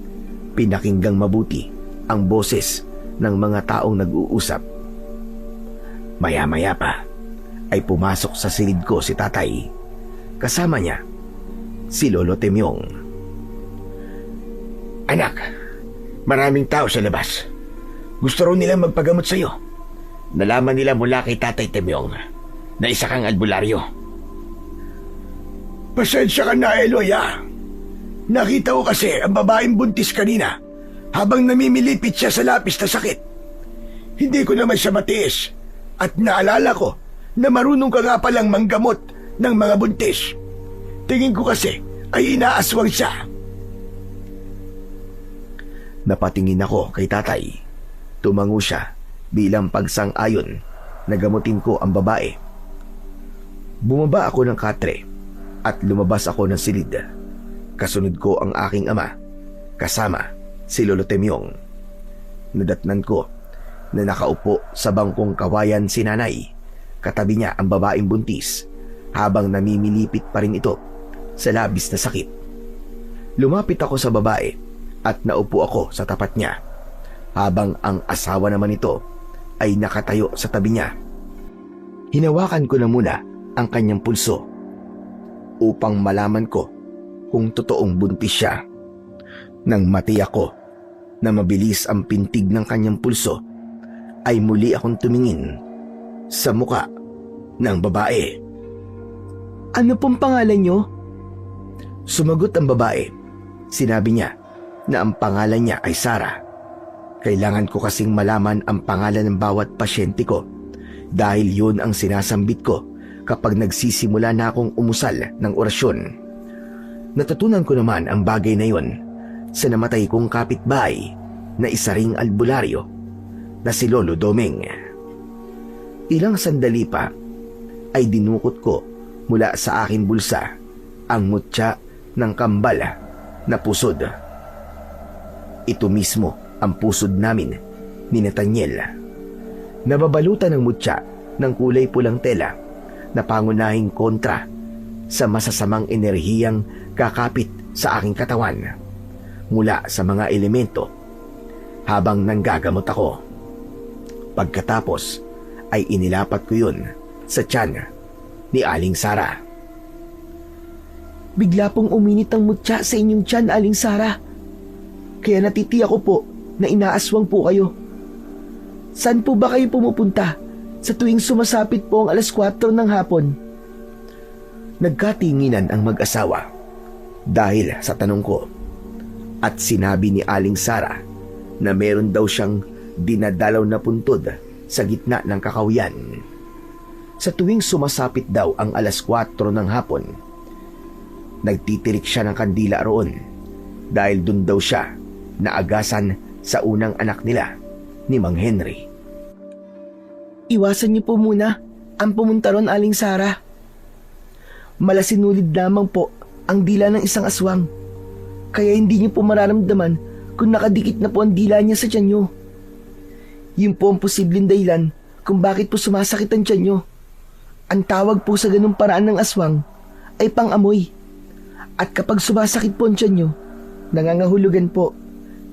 pinakinggang mabuti ang boses ng mga taong nag-uusap. Maya-maya pa ay pumasok sa silid ko si tatay. Kasama niya si Lolo Temyong. Anak, maraming tao sa labas. Gusto raw nilang magpagamot sa'yo. Nalaman nila mula kay Tatay Temyong na isa kang albularyo. Pasensya ka na, Eloy, ah. Nakita ko kasi ang babaeng buntis kanina habang namimilipit siya sa lapis na sakit. Hindi ko naman siya matiis at naalala ko na marunong ka nga palang manggamot ng mga buntis. Tingin ko kasi ay inaaswang siya. Napatingin ako kay tatay. Tumango siya bilang pagsang-ayon na gamutin ko ang babae. Bumaba ako ng katre at lumabas ako ng silid. Kasunod ko ang aking ama, kasama si Lolo Temyong. Nadatnan ko na nakaupo sa bangkong kawayan si nanay. Katabi niya ang babaeng buntis habang namimilipit pa rin ito sa labis na sakit. Lumapit ako sa babae at naupo ako sa tapat niya habang ang asawa naman nito ay nakatayo sa tabi niya. Hinawakan ko na muna ang kanyang pulso upang malaman ko kung totoong buntis siya. Nang matiyak ko na mabilis ang pintig ng kanyang pulso, ay muli akong tumingin sa muka ng babae. Ano pong pangalan nyo? Sumagot ang babae. Sinabi niya na ang pangalan niya ay Sarah. Kailangan ko kasing malaman ang pangalan ng bawat pasyente ko dahil yun ang sinasambit ko kapag nagsisimula na akong umusal ng orasyon. Natutunan ko naman ang bagay na yun sa namatay kong kapitbahay na isa ring albularyo na si Lolo Doming. Ilang sandali pa ay dinukot ko mula sa aking bulsa ang mutya ng kambal na pusod. Ito mismo ang pusod namin ni Nathaniel. Nababalutan ng mutya ng kulay pulang tela na pangunahing kontra sa masasamang enerhiyang kakapit sa aking katawan mula sa mga elemento habang nanggagamot ako. Pagkatapos ay inilapat ko yun sa tiyan ni Aling Sara. Bigla pong uminit ang mutya sa inyong tiyan, Aling Sara. Kaya natitiyak ko po na inaaswang po kayo. Saan po ba kayo pumupunta sa tuwing sumasapit po ang 4:00 ng hapon? Nagkatinginan ang mag-asawa dahil sa tanong ko at sinabi ni Aling Sara na meron daw siyang dinadalaw na puntod sa gitna ng kakahuyan. Sa tuwing sumasapit daw ang 4:00 ng hapon, nagtitirik siya ng kandila roon dahil dun daw siya naagasan sa unang anak nila ni Mang Henry. Iwasan niyo po muna ang pumunta ron, Aling Sara. Malasinulid lamang po ang dila ng isang aswang. Kaya hindi niyo po mararamdaman kung nakadikit na po ang dila niya sa tiyan niyo. Yun po ang posibleng dahilan kung bakit po sumasakit ang tiyan niyo. Ang tawag po sa ganung paraan ng aswang ay pang-amoy. At kapag sumasakit po ang tiyan niyo, nangangahulugan po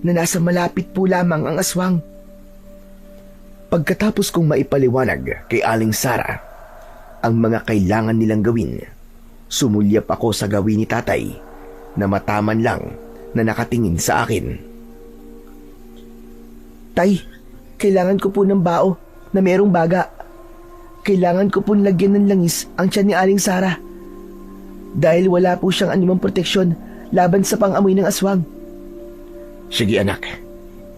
na nasa malapit po lamang ang aswang. Pagkatapos kong maipaliwanag kay Aling Sara ang mga kailangan nilang gawin, sumulyap ako sa gawin ni tatay na mataman lang na nakatingin sa akin. Tay, kailangan ko po ng bao na merong baga. Kailangan ko po lagyan ng langis ang tiyan ni Aling Sara dahil wala po siyang anumang proteksyon laban sa pang-amoy ng aswang. Sige anak,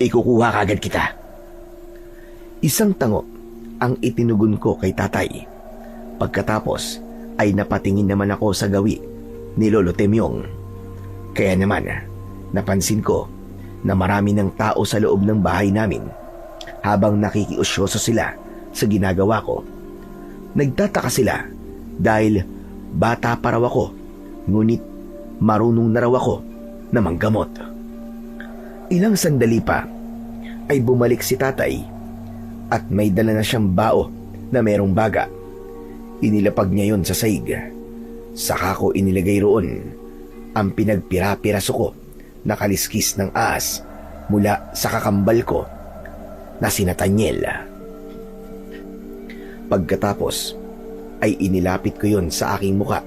ikukuha kagad kita. Isang tango ang itinugon ko kay tatay. Pagkatapos ay napatingin naman ako sa gawi ni Lolo Temyong. Kaya naman napansin ko na marami ng tao sa loob ng bahay namin habang nakikiusyoso sila sa ginagawa ko. Nagtataka sila dahil bata pa raw ako, ngunit marunong na raw ako na manggamot. Ilang sandali pa ay bumalik si tatay at may dala na siyang bao na merong baga. Inilapag niya yon sa saig. Saka ko inilagay roon ang pinagpira-piraso ko na kaliskis ng ahas mula sa kakambal ko na si Nathaniel. Pagkatapos ay inilapit ko yon sa aking muka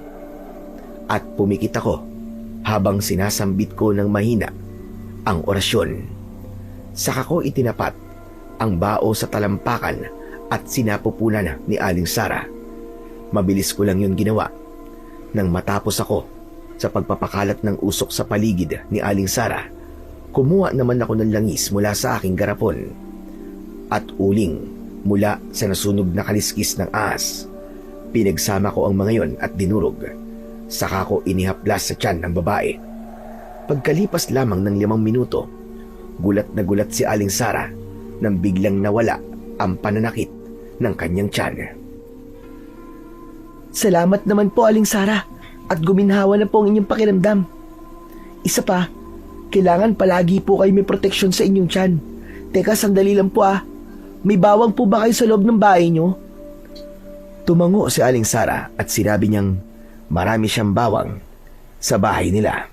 at pumikit ako habang sinasambit ko ng mahina ang orasyon. Saka ko itinapat ang bao sa talampakan at sinapupunan ni Aling Sara. Mabilis ko lang yun ginawa. Nang matapos ako sa pagpapakalat ng usok sa paligid ni Aling Sara, kumuha naman ako ng langis mula sa aking garapon at uling mula sa nasunog na kaliskis ng ahas. Pinagsama ko ang mga yon at dinurog. Saka ko inihaplas sa tiyan ng babae. Pagkalipas lamang ng 5 minuto, gulat na gulat si Aling Sara nang biglang nawala ang pananakit ng kanyang tiyan. Salamat naman po, Aling Sara, at guminhawa na po ang inyong pakiramdam. Isa pa, kailangan palagi po kayo may proteksyon sa inyong tiyan. Teka, sandali lang po ah. May bawang po ba kayo sa loob ng bahay nyo? Tumango si Aling Sara at sinabi niyang marami siyang bawang sa bahay nila.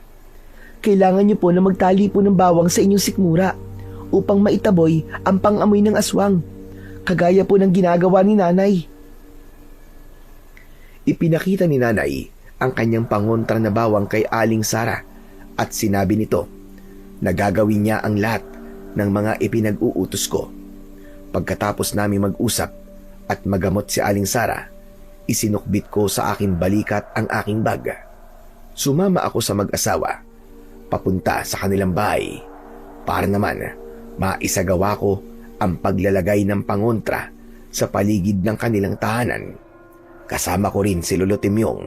Kailangan nyo po na magtali po ng bawang sa inyong sikmura upang maitaboy ang pang-amoy ng aswang, kagaya po ng ginagawa ni nanay. Ipinakita ni nanay ang kanyang pangontra na bawang kay Aling Sara at sinabi nito na gagawin niya ang lahat ng mga ipinag-uutos ko. Pagkatapos namin mag-usap at magamot si Aling Sara, isinukbit ko sa aking balikat ang aking bag. Sumama ako sa mag-asawa papunta sa kanilang bahay para naman maisagawa ko ang paglalagay ng pangontra sa paligid ng kanilang tahanan. Kasama ko rin si Lolo Timyong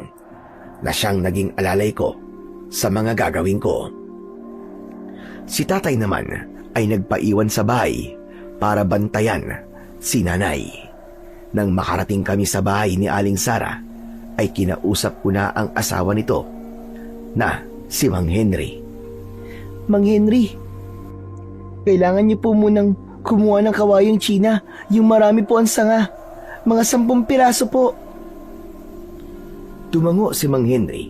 na siyang naging alalay ko sa mga gagawin ko. Si tatay naman ay nagpaiwan sa bahay para bantayan si nanay. Nang makarating kami sa bahay ni Aling Sara, ay kinausap ko na ang asawa nito na si Mang Henry. Mang Henry, kailangan niyo po munang kumuha ng kawayang Tsina, yung marami po ang sanga. Mga 10 piraso po. Tumango si Mang Henry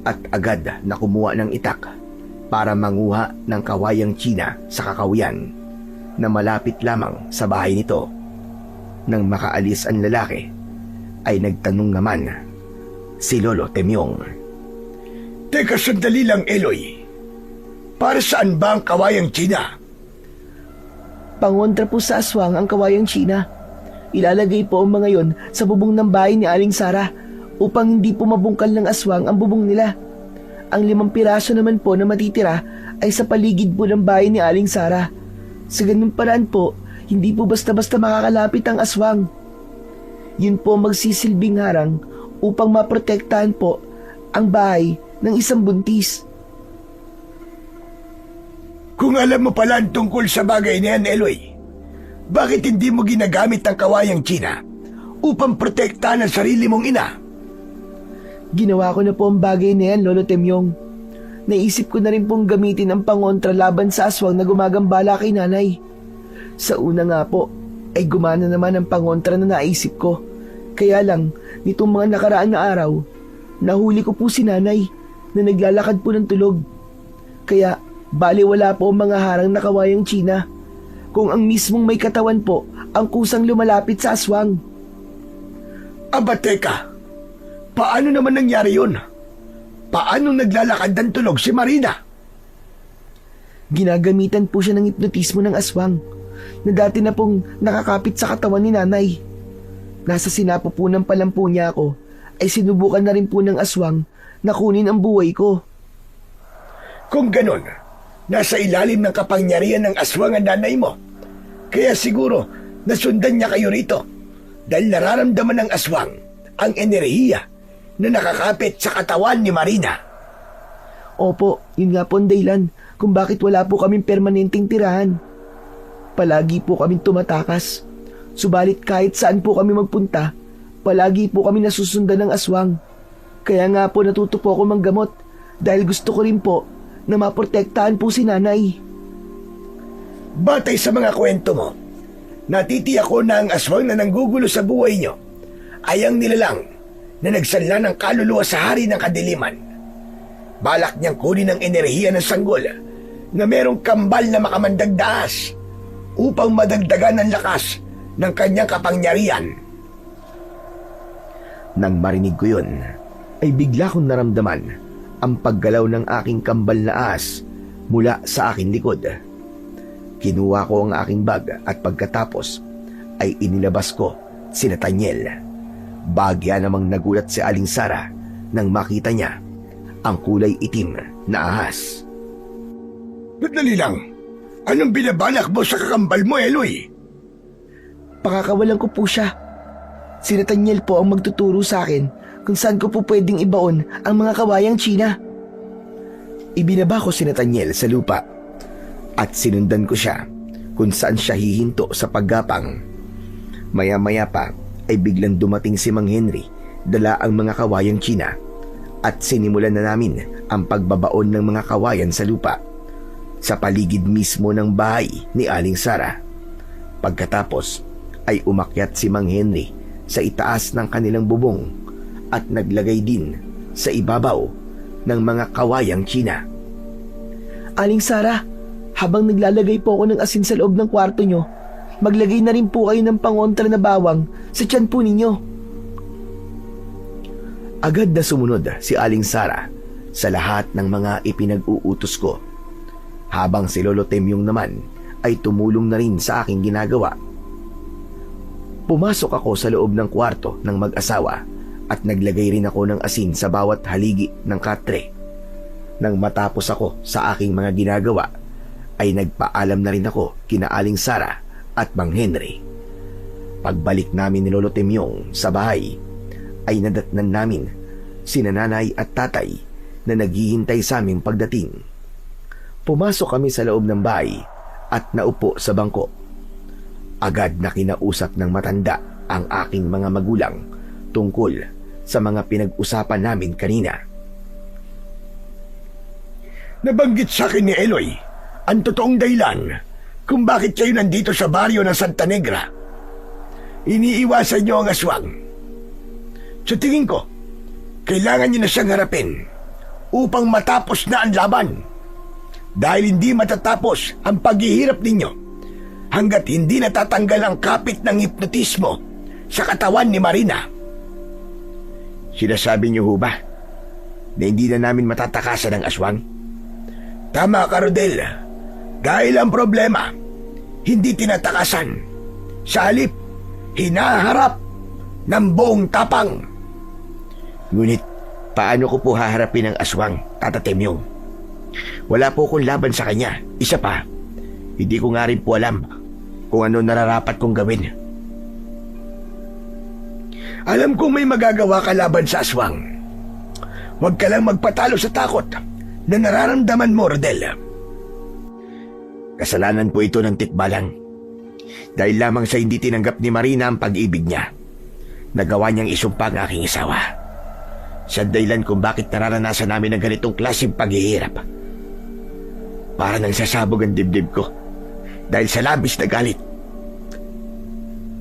at agad na kumuha ng itak para manguha ng kawayang Tsina sa kakawian na malapit lamang sa bahay nito. Nang makaalis ang lalaki, ay nagtanong naman si Lolo Temyong. Teka, sandali lang, Eloy. Para saan ba ang kawayang Tsina? Pangontra po sa aswang ang kawayang Tsina. Ilalagay po ang mga yon sa bubong ng bahay ni Aling Sara upang hindi po mabungkal ng aswang ang bubong nila. Ang 5 piraso naman po na matitira ay sa paligid po ng bahay ni Aling Sara. Sa ganung paraan po, hindi po basta-basta makakalapit ang aswang. Yun po magsisilbing harang upang maprotektahan po ang bahay ng isang buntis. Kung alam mo pala ang tungkol sa bagay na yan, Eloy, bakit hindi mo ginagamit ang kawayang Tsina upang protektahan ang sarili mong ina? Ginawa ko na po ang bagay na yan, Lolo Temyong. Naisip ko na rin pong gamitin ang pangontra laban sa aswang na gumagambala kay nanay. Sa una nga po, ay gumana naman ang pangontra na naisip ko. Kaya lang, nitong mga nakaraan na araw, nahuli ko po si nanay na naglalakad po ng tulog. Kaya, baliwala po ang mga harang na kawayang Tsina. Kung ang mismong may katawan po, ang kusang lumalapit sa aswang. Aba, teka. Paano naman nangyari yun? Paano naglalakad ng tulog si Marina? Ginagamitan po siya ng hipnotismo ng aswang na dati na pong nakakapit sa katawan ni nanay. Nasa sinapupunan pa lang po niya ako ay sinubukan na rin po ng aswang na kunin ang buhay ko. Kung ganon, nasa ilalim ng kapangyarihan ng aswang ang nanay mo. Kaya siguro nasundan niya kayo rito dahil nararamdaman ng aswang ang enerhiya na nakakapit sa katawan ni Marina. Opo, yun nga po ang dahilan kung bakit wala po kaming permanenteng tirahan. Palagi po kaming tumatakas. Subalit kahit saan po kami magpunta, palagi po kami nasusundan ng aswang. Kaya nga po natuto po ako manggamot dahil gusto ko rin po na maprotektahan po si nanay. Batay sa mga kwento mo, natitiyak ko na ang aswang na nanggugulo sa buhay nyo ay ang nilalang na nagsanla ng kaluluwa sa hari ng kadiliman. Balak niyang kunin ang enerhiya ng sanggol na merong kambal na makamandag daas upang madagdagan ang lakas ng kanyang kapangyarihan. Nang marinig ko yun, ay bigla kong naramdaman ang paggalaw ng aking kambal na ahas mula sa aking likod. Kinuha ko ang aking bag at pagkatapos ay inilabas ko si Nathaniel. Bagya namang nagulat si Aling Sara nang makita niya ang kulay itim na ahas. Madali lang, anong binabalak mo sa kakambal mo, Eloy? Pakakawalan ko po siya. Si Nathaniel po ang magtuturo sa akin kung saan ko po pwedeng ibaon ang mga kawayang China. Ibinaba ko si Nathaniel sa lupa at sinundan ko siya kung saan siya hihinto sa paggapang. Maya-maya pa ay biglang dumating si Mang Henry, dala ang mga kawayang China at sinimulan na namin ang pagbabaon ng mga kawayan sa lupa sa paligid mismo ng bahay ni Aling Sara. Pagkatapos ay umakyat si Mang Henry sa itaas ng kanilang bubong at naglagay din sa ibabaw ng mga kawayang China. Aling Sara, habang naglalagay po ako ng asin sa loob ng kwarto nyo, maglagay na rin po kayo ng pangontra na bawang sa tiyan po ninyo. Agad na sumunod si Aling Sara sa lahat ng mga ipinag-uutos ko, habang si Lolo Temyong naman ay tumulong na rin sa aking ginagawa. Pumasok ako sa loob ng kwarto ng mag-asawa at naglagay rin ako ng asin sa bawat haligi ng katre. Nang matapos ako sa aking mga ginagawa, ay nagpaalam na rin ako kina Aling Sara at Mang Henry. Pagbalik namin ni Lolo Temyong sa bahay, ay nadatnan namin sina nanay at tatay na naghihintay sa aming pagdating. Pumasok kami sa loob ng bahay at naupo sa bangko. Agad na kinausap ng matanda ang aking mga magulang tungkol sa mga pinag-usapan namin kanina. Nabanggit sa akin ni Eloy ang totoong dahilan kung bakit kayo nandito sa baryo ng Santa Negra. Iniiwasan niyo ang aswang. Sa tingin ko, kailangan niyo na siyang harapin upang matapos na ang laban. Dahil hindi matatapos ang paghihirap ninyo hanggat hindi natatanggal ang kapit ng hipnotismo sa katawan ni Marina. Sinasabi niyo ho ba na hindi na namin matatakasan ang aswang? Tama ka, Rodel. Dahil ang problema, hindi tinatakasan. Sa halip, hinaharap ng buong tapang. Ngunit, paano ko po haharapin ang aswang, Tata Temyong? Wala po akong laban sa kanya. Isa pa, hindi ko nga rin po alam kung ano nararapat kong gawin. Alam kong may magagawa ka laban sa aswang. Huwag ka lang magpatalo sa takot na nararamdaman mo, Rodel. Kasalanan po ito ng Tikbalang. Dahil lamang sa hindi tinanggap ni Marina ang pag-ibig niya, nagawa niyang isumpa ang aking asawa. Siya dahilan kung bakit nararanasan namin ang ganitong klaseng paghihirap. Para nang sasabog ang dibdib ko dahil sa labis na galit.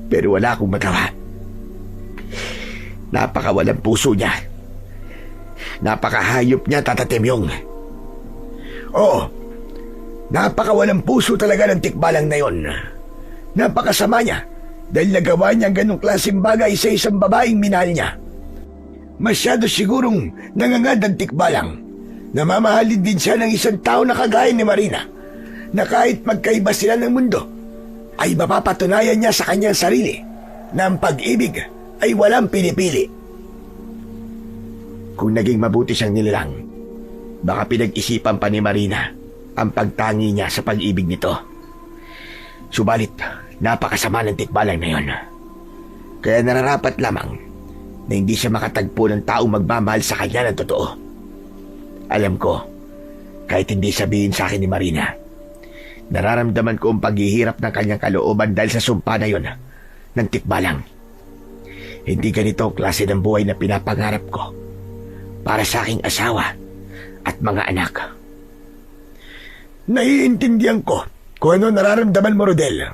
Pero wala akong magawa. Napakawalang puso niya. Napakahayop niya, Tata Temyong. Oo, napakawalang puso talaga ng Tikbalang na yon. Napakasama niya dahil nagawa niya ang ganong klaseng bagay sa isang babaeng minahal niya. Masyado sigurong nangangad ang Tikbalang. Namamahalin din siya ng isang tao na kagaya ni Marina, na kahit magkaiba sila ng mundo, ay mapapatunayan niya sa kanyang sarili na ang pag-ibig ay walang pinipili. Kung naging mabuti siyang nilalang, baka pinag-isipan pa ni Marina ang pagtangi niya sa pag-ibig nito. Subalit, napakasama ng Tikbalang na yon. Kaya nararapat lamang na hindi siya makatagpo ng taong magmamahal sa kanya ng totoo. Alam ko Kahit hindi sabihin sa akin ni Marina, nararamdaman ko ang paghihirap ng kanyang kalooban dahil sa sumpa na yon ng tikbalang. Hindi ganito ang klase ng buhay na pinapangarap ko para sa aking asawa at mga anak. Naiintindihan ko kung ano nararamdaman mo, Rodel.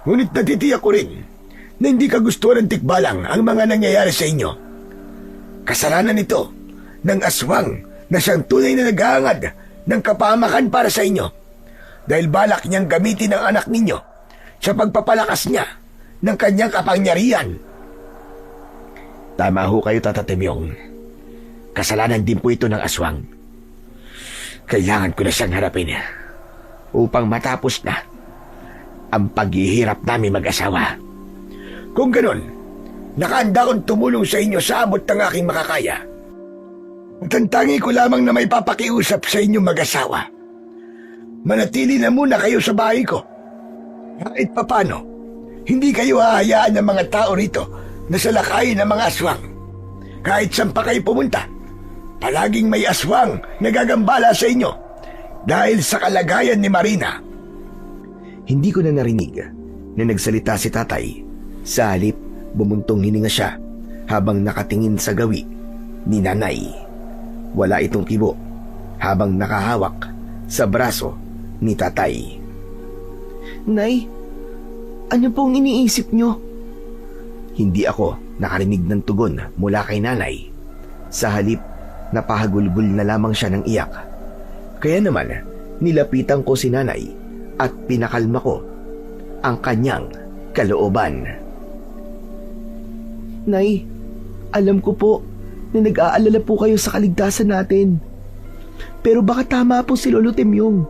Ngunit natitiyak ko rin na hindi ka gusto ng tikbalang ang mga nangyayari sa inyo. Kasalanan ito ng aswang na siyang tunay na naghahangad ng kapahamakan para sa inyo dahil balak niyang gamitin ang anak ninyo sa pagpapalakas niya ng kanyang kapangyarihan. Tama ho kayo, Tata Temyong. Kasalanan din po ito ng aswang. Kailangan ko na siyang harapin upang matapos na ang paghihirap namin mag-asawa. Kung ganon, nakaanda kong tumulong sa inyo sa abot ng aking makakaya. At ang tangi ko lamang na may papakiusap sa inyong mag-asawa. Manatili na muna kayo sa bahay ko. Kahit papano, hindi kayo hahayaan ng mga tao rito na salakayin ng mga aswang. Kahit saan pa kayo pumunta, palaging may aswang na gagambala sa inyo dahil sa kalagayan ni Marina. Hindi ko na narinig na nagsalita si tatay. Sa halip, bumuntong hininga siya habang nakatingin sa gawi ni nanay. Wala itong kibo habang nakahawak sa braso ni tatay. Nay, ano pong iniisip nyo? Hindi ako nakarinig ng tugon mula kay nanay. Sa halip, napahagulgul na lamang siya ng iyak. Kaya naman, nilapitan ko si nanay at pinakalma ko ang kanyang kalooban. Nay, alam ko po na nag-aalala po kayo sa kaligtasan natin. Pero baka tama po si Lolo Temyong.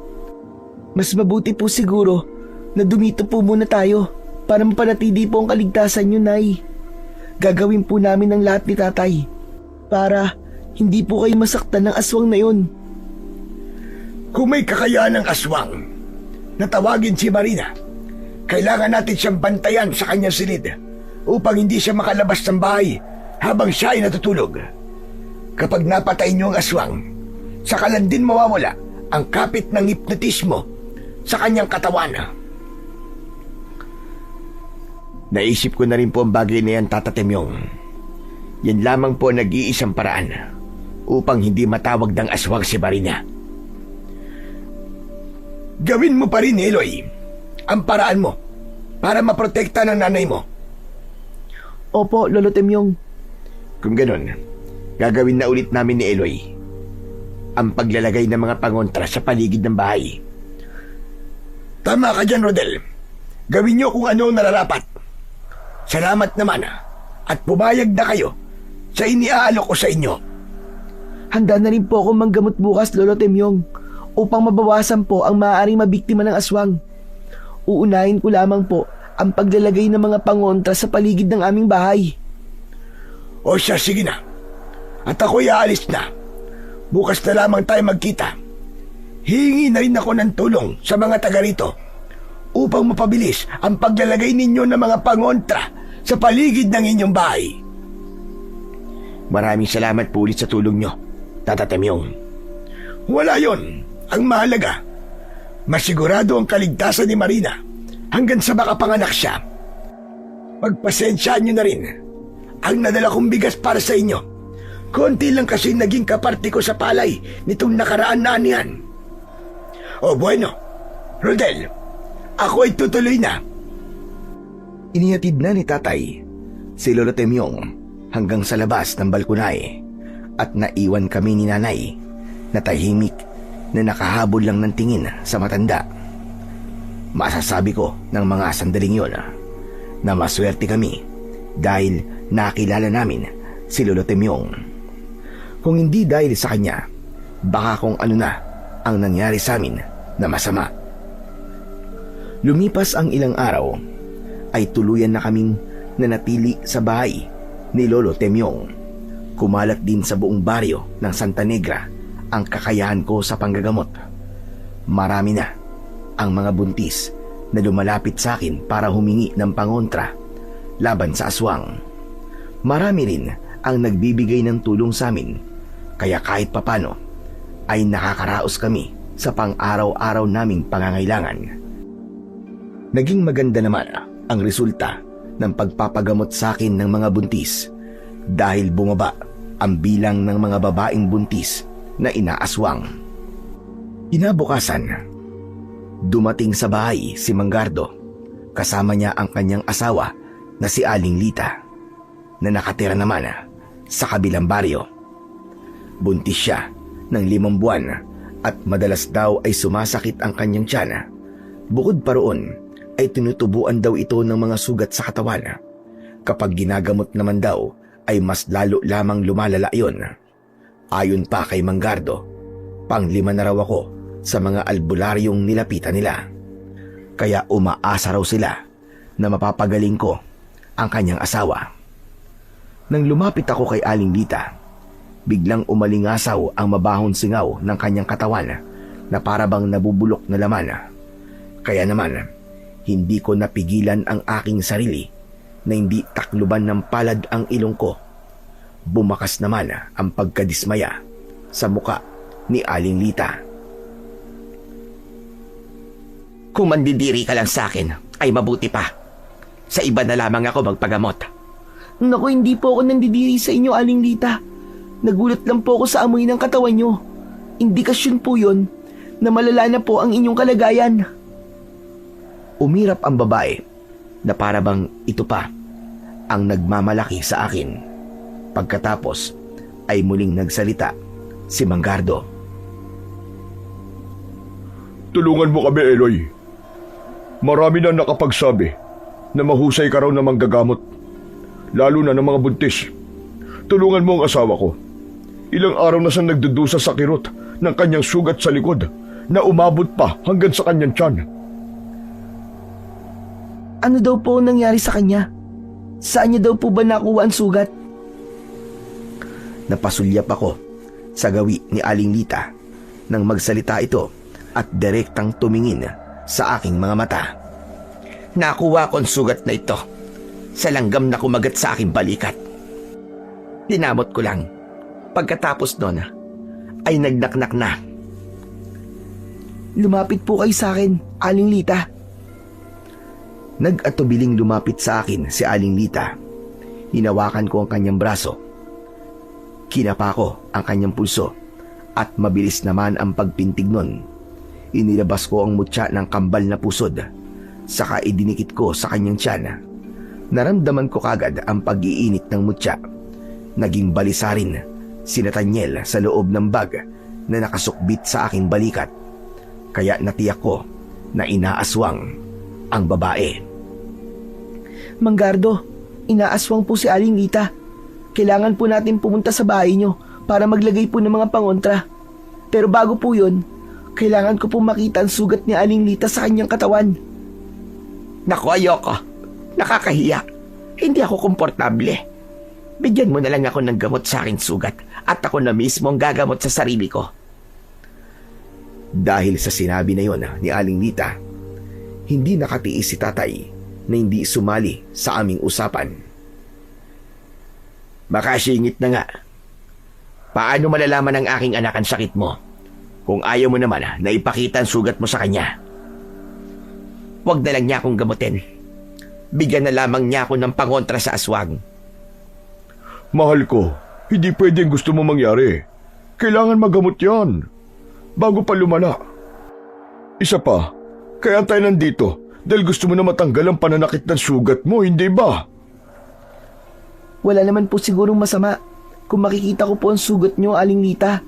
Mas mabuti po siguro na dumito po muna tayo para mapanatili po ang kaligtasan nyo, Nay. Gagawin po namin ang lahat ni Tatay para hindi po kayo masaktan ng aswang na yon. Kung may kakayahan ng aswang na tawagin si Marina, kailangan natin siyang bantayan sa kanyang silid upang hindi siya makalabas ng bahay habang siya ay natutulog. Kapag napatay niyo ang aswang, saka lang din mawawala ang kapit ng hipnotismo sa kanyang katawan. Naisip ko na rin po ang bagay na yan, Tata Temyong. Yan lamang po nag-iisang paraan upang hindi matawag ng aswang si Marina. Gawin mo pa rin, Eloy, ang paraan mo para maprotekta ng nanay mo. Opo, Lolo Temyong. Kung ganon, gagawin na ulit namin ni Eloy ang paglalagay ng mga pangontra sa paligid ng bahay. Tama ka dyan, Rodel. Gawin niyo kung ano ang nararapat. Salamat naman at pumayag na kayo sa iniaalok ko sa inyo. Handa na rin po ako manggamot bukas, Lolo Temyong, upang mabawasan po ang maaaring mabiktima ng aswang. Uunahin ko lamang po ang paglalagay ng mga pangontra sa paligid ng aming bahay. O siya, sige na. At ako'y aalis na. Bukas na lamang tayo magkita. Hihingi na rin ako ng tulong sa mga taga rito upang mapabilis ang paglalagay ninyo ng mga pangontra sa paligid ng inyong bahay. Maraming salamat po ulit sa tulong nyo, Tata Temyong. Wala yon. Ang mahalaga, masigurado ang kaligtasan ni Marina hanggang sa makapanganak siya. Pagpasensyaan nyo na rin ang nadala kong bigas para sa inyo. Konti lang kasi naging kaparte ko sa palay nitong nakaraan na anihan. O bueno, Rodel, ako ay tutuloy na. Inihatid na ni tatay si Lolo Temyong hanggang sa labas ng balkonay at naiwan kami ni nanay na tahimik na nakahabol lang ng tingin sa matanda. Masasabi ko ng mga sandaling yon na maswerte kami dahil nakilala namin si Lolo Temyong. Kung hindi dahil sa kanya, baka kung ano na ang nangyari sa amin na masama. Lumipas ang ilang araw, ay tuluyan na kaming nanatili sa bahay ni Lolo Temyong. Kumalat din sa buong baryo ng Santa Negra ang kakayahan ko sa panggagamot. Marami na ang mga buntis na lumalapit sa akin para humingi ng pangontra laban sa aswang. Marami rin ang nagbibigay ng tulong sa amin, kaya kahit papano ay nakakaraos kami sa pang-araw-araw naming pangangailangan. Naging maganda naman ang resulta ng pagpapagamot sa akin ng mga buntis dahil bumaba ang bilang ng mga babaeng buntis na inaaswang. Kinabukasan, dumating sa bahay si Manggardo. Kasama niya ang kanyang asawa na si Aling Lita na nakatira naman sa kabilang baryo. Buntis siya ng 5 buwan at madalas daw ay sumasakit ang kanyang tiyan. Bukod pa roon ay tinutubuan daw ito ng mga sugat sa katawan. Kapag ginagamot naman daw ay mas lalo lamang lumalala yun. Ayon pa kay Manggardo, pang-5 na raw ako sa mga albularyong nilapitan nila. Kaya umaasa raw sila na mapapagaling ko ang kanyang asawa. Nang lumapit ako kay Aling Lita, biglang umalingasaw ang mabahong singaw ng kanyang katawan na parabang nabubulok na laman. Kaya naman, hindi ko napigilan ang aking sarili na hindi takluban ng palad ang ilong ko. Bumakas naman ang pagkadismaya sa muka ni Aling Lita. Kung mandidiri ka lang sa akin, ay mabuti pa. Sa iba na lamang ako magpagamot. Naku, hindi po ako nandidiri sa inyo, Aling Lita. Nagulat lang po ako sa amoy ng katawan nyo. Indikasyon po yun na malala na po ang inyong kalagayan. Umirap ang babae na parabang ito pa ang nagmamalaki sa akin. Pagkatapos ay muling nagsalita si Manggardo. Tulungan mo kami, Eloy. Marami na nakapagsabi na mahusay ka raw na manggagamot, lalo na ng mga buntis. Tulungan mo ang asawa ko. Ilang araw na siyang nagdudusa sa kirot ng kanyang sugat sa likod na umabot pa hanggang sa kanyang tiyan. Ano daw po nangyari sa kanya? Saan niya daw po ba nakuha ang sugat? Napasulyap ako sa gawi ni Aling Lita nang magsalita ito at direktang tumingin sa aking mga mata. Nakuha ko ang sugat na ito sa langgam na kumagat sa aking balikat. Tinamot ko lang. Pagkatapos nun, ay nagnaknak na. Lumapit po kayo sa akin, Aling Lita. Nag-atubiling lumapit sa akin si Aling Lita. Hinawakan ko ang kanyang braso. Kinapa ko ang kanyang pulso at mabilis naman ang pagpintig nun. Inilabas ko ang mutya ng kambal na pusod, saka idinikit ko sa kanyang tiyan. Naramdaman ko kagad ang pag-iinit ng mutya. Naging balisa rin si Nathaniel sa loob ng bag na nakasukbit sa aking balikat. Kaya natiyak ko na inaaswang ang babae. Manggardo, inaaswang po si Aling Lita. Kailangan po natin pumunta sa bahay nyo para maglagay po ng mga pangontra. Pero bago po yun, kailangan ko po makita ang sugat ni Aling Lita sa kanyang katawan. Naku, ayoko. Nakakahiya. Hindi ako komportable. Bigyan mo na lang ako ng gamot sa aking sugat at ako na mismo ang gagamot sa sarili ko. Dahil sa sinabi na yon ni Aling Lita, hindi nakatiis si tatay na hindi sumali sa aming usapan. Makasingit na nga. Paano malalaman ng aking anak ang sakit mo kung ayaw mo naman na ipakita ang sugat mo sa kanya? Huwag na lang niya akong gamutin. Bigyan na lamang niya ako ng pangontra sa aswang. Mahal ko, hindi pwedeng gusto mo mangyari. Kailangan magamot yan bago pa lumala. Isa pa, kaya tayo nandito dahil gusto mo na matanggal ang pananakit ng sugat mo, hindi ba? Wala naman po sigurong masama kung makikita ko po ang sugat nyo, Aling Lita.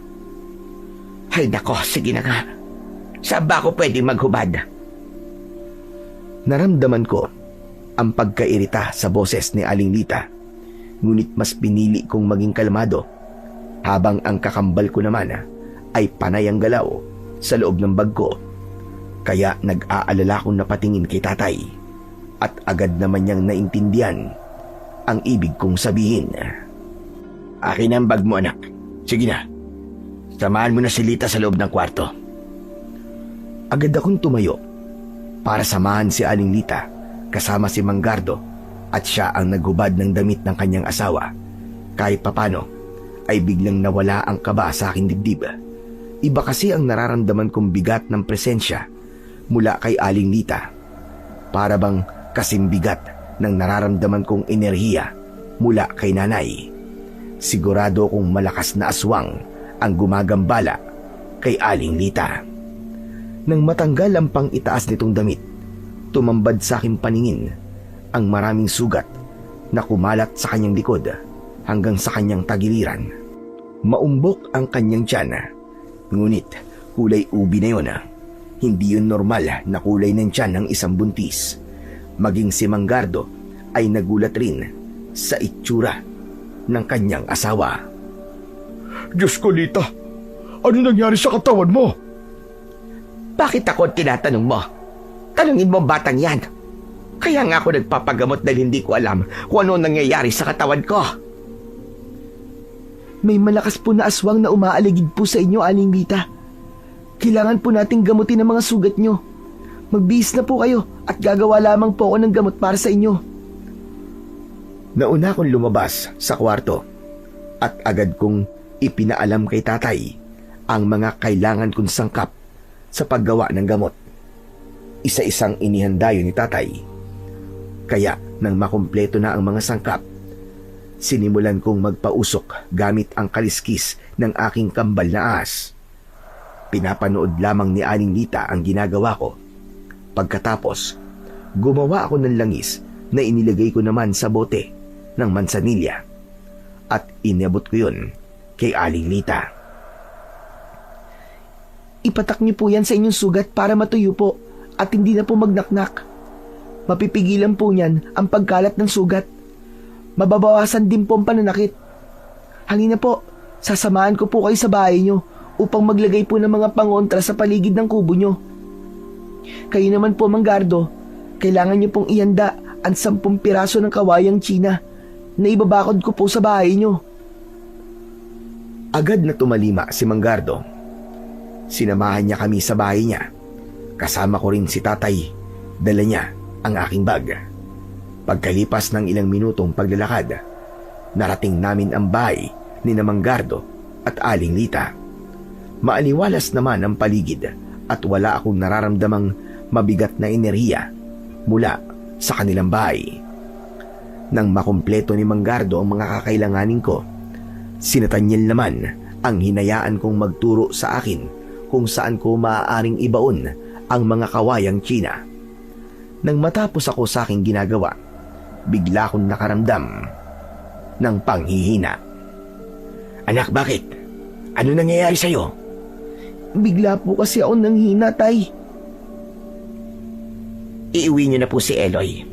Ay nako, sige na nga. Saan ba ako pwedeng maghubad? Naramdaman ko ang pagkairita sa boses ni Aling Lita. Ngunit mas pinili kong maging kalmado habang ang kakambal ko naman ay panay ang galaw sa loob ng bag ko. Kaya nag-aalala akong napatingin kay tatay at agad naman niyang naintindihan ang ibig kong sabihin. Akin ang bag mo, anak. Sige na. Samahan mo na si Lita sa loob ng kwarto. Agad akong tumayo para samahan si Aling Lita kasama si Manggardo at siya ang naghubad ng damit ng kanyang asawa. Kahit papano ay biglang nawala ang kaba sa aking dibdib. Iba kasi ang nararamdaman kong bigat ng presensya mula kay Aling Lita. Para bang kasing bigat ng nararamdaman kong enerhiya mula kay nanay. Sigurado kong malakas na aswang ang gumagambala kay Aling Lita. Nang matanggal ang pang-itaas nitong damit, tumambad sa aking paningin ang maraming sugat na kumalat sa kanyang likod hanggang sa kanyang tagiliran. Maumbok ang kanyang tiyan, ngunit kulay ubi na yun. Hindi yun normal na kulay ng tiyan ng isang buntis. Maging si Manggardo ay nagulat rin sa itsura ng kanyang asawa. Diyos ko, Lita. Ano nangyari sa katawan mo? Bakit ako tinatanong mo? Tanungin mo ang batang yan. Kaya nga ako nagpapagamot dahil hindi ko alam kung ano nangyayari sa katawan ko. May malakas po na aswang na umaaligid po sa inyo, Aling Lita. Kailangan po nating gamutin ang mga sugat nyo. Magbihis na po kayo at gagawa lamang po ako ng gamot para sa inyo. Nauna akong lumabas sa kwarto at agad kong ipinaalam kay tatay ang mga kailangan kong sangkap sa paggawa ng gamot. Isa-isang inihanda yun ni tatay. Kaya nang makumpleto na ang mga sangkap, sinimulan kong magpausok gamit ang kaliskis ng aking kambal na ahas. Pinapanood lamang ni Aling Lita ang ginagawa ko. Pagkatapos, gumawa ako ng langis na inilagay ko naman sa bote ng mansanilya at inabot ko yun kay Aling Lita. Ipatak niyo po yan sa inyong sugat para matuyo po at hindi na po magnaknak. Mapipigilan po niyan ang pagkalat ng sugat. Mababawasan din po ang pananakit. Halina po, sasamahan ko po kayo sa bahay niyo upang maglagay po ng mga pangontra sa paligid ng kubo niyo. Kayo naman po, Manggardo, kailangan niyo pong ihanda ang 10 piraso ng kawayang Tsina na ibabakod ko po sa bahay niyo. Agad na tumalima si Manggardo. Sinamahan niya kami sa bahay niya. Kasama ko rin si tatay. Dala niya ang aking bag. Pagkalipas ng ilang minutong paglalakad, narating namin ang bahay ni Manggardo at Aling Lita. Maaliwalas naman ang paligid at wala akong nararamdamang mabigat na enerhiya mula sa kanilang bahay. Nang makumpleto ni Manggardo ang mga kakailanganin ko, si Nathaniel naman ang hinayaan kong magturo sa akin kung saan ko maaaring ibaon ang mga kawayang Tsina. Nang matapos ako sa aking ginagawa, bigla akong nakaramdam ng panghihina. Anak, bakit? Ano nangyayari sa'yo? Bigla po kasi ako nanghina, tay. Iuwi niyo na po si Eloy.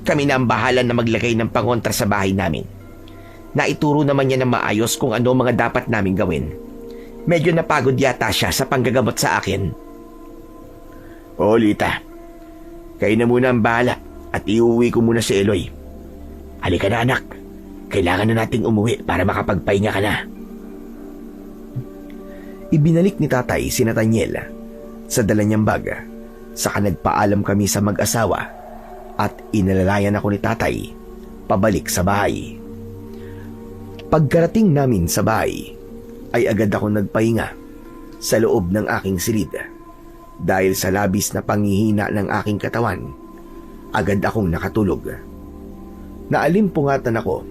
Kami na ang bahala na maglagay ng pangontra sa bahay namin. Naituro naman niya na maayos kung ano mga dapat namin gawin. Medyo napagod yata siya sa panggagamot sa akin. O Lita, kayo na muna ang bahala at iuwi ko muna si Eloy. Halika na, anak. Kailangan na nating umuwi para makapagpahinga ka na. Ibinalik ni tatay si Nathaniel sa dala niyang bag. Saka nagpaalam kami sa mag-asawa at inalalayan ako ni tatay pabalik sa bahay. Pagkarating namin sa bahay, ay agad ako nagpahinga sa loob ng aking silid. Dahil sa labis na panghihina ng aking katawan, agad akong nakatulog. Naalimpungatan ako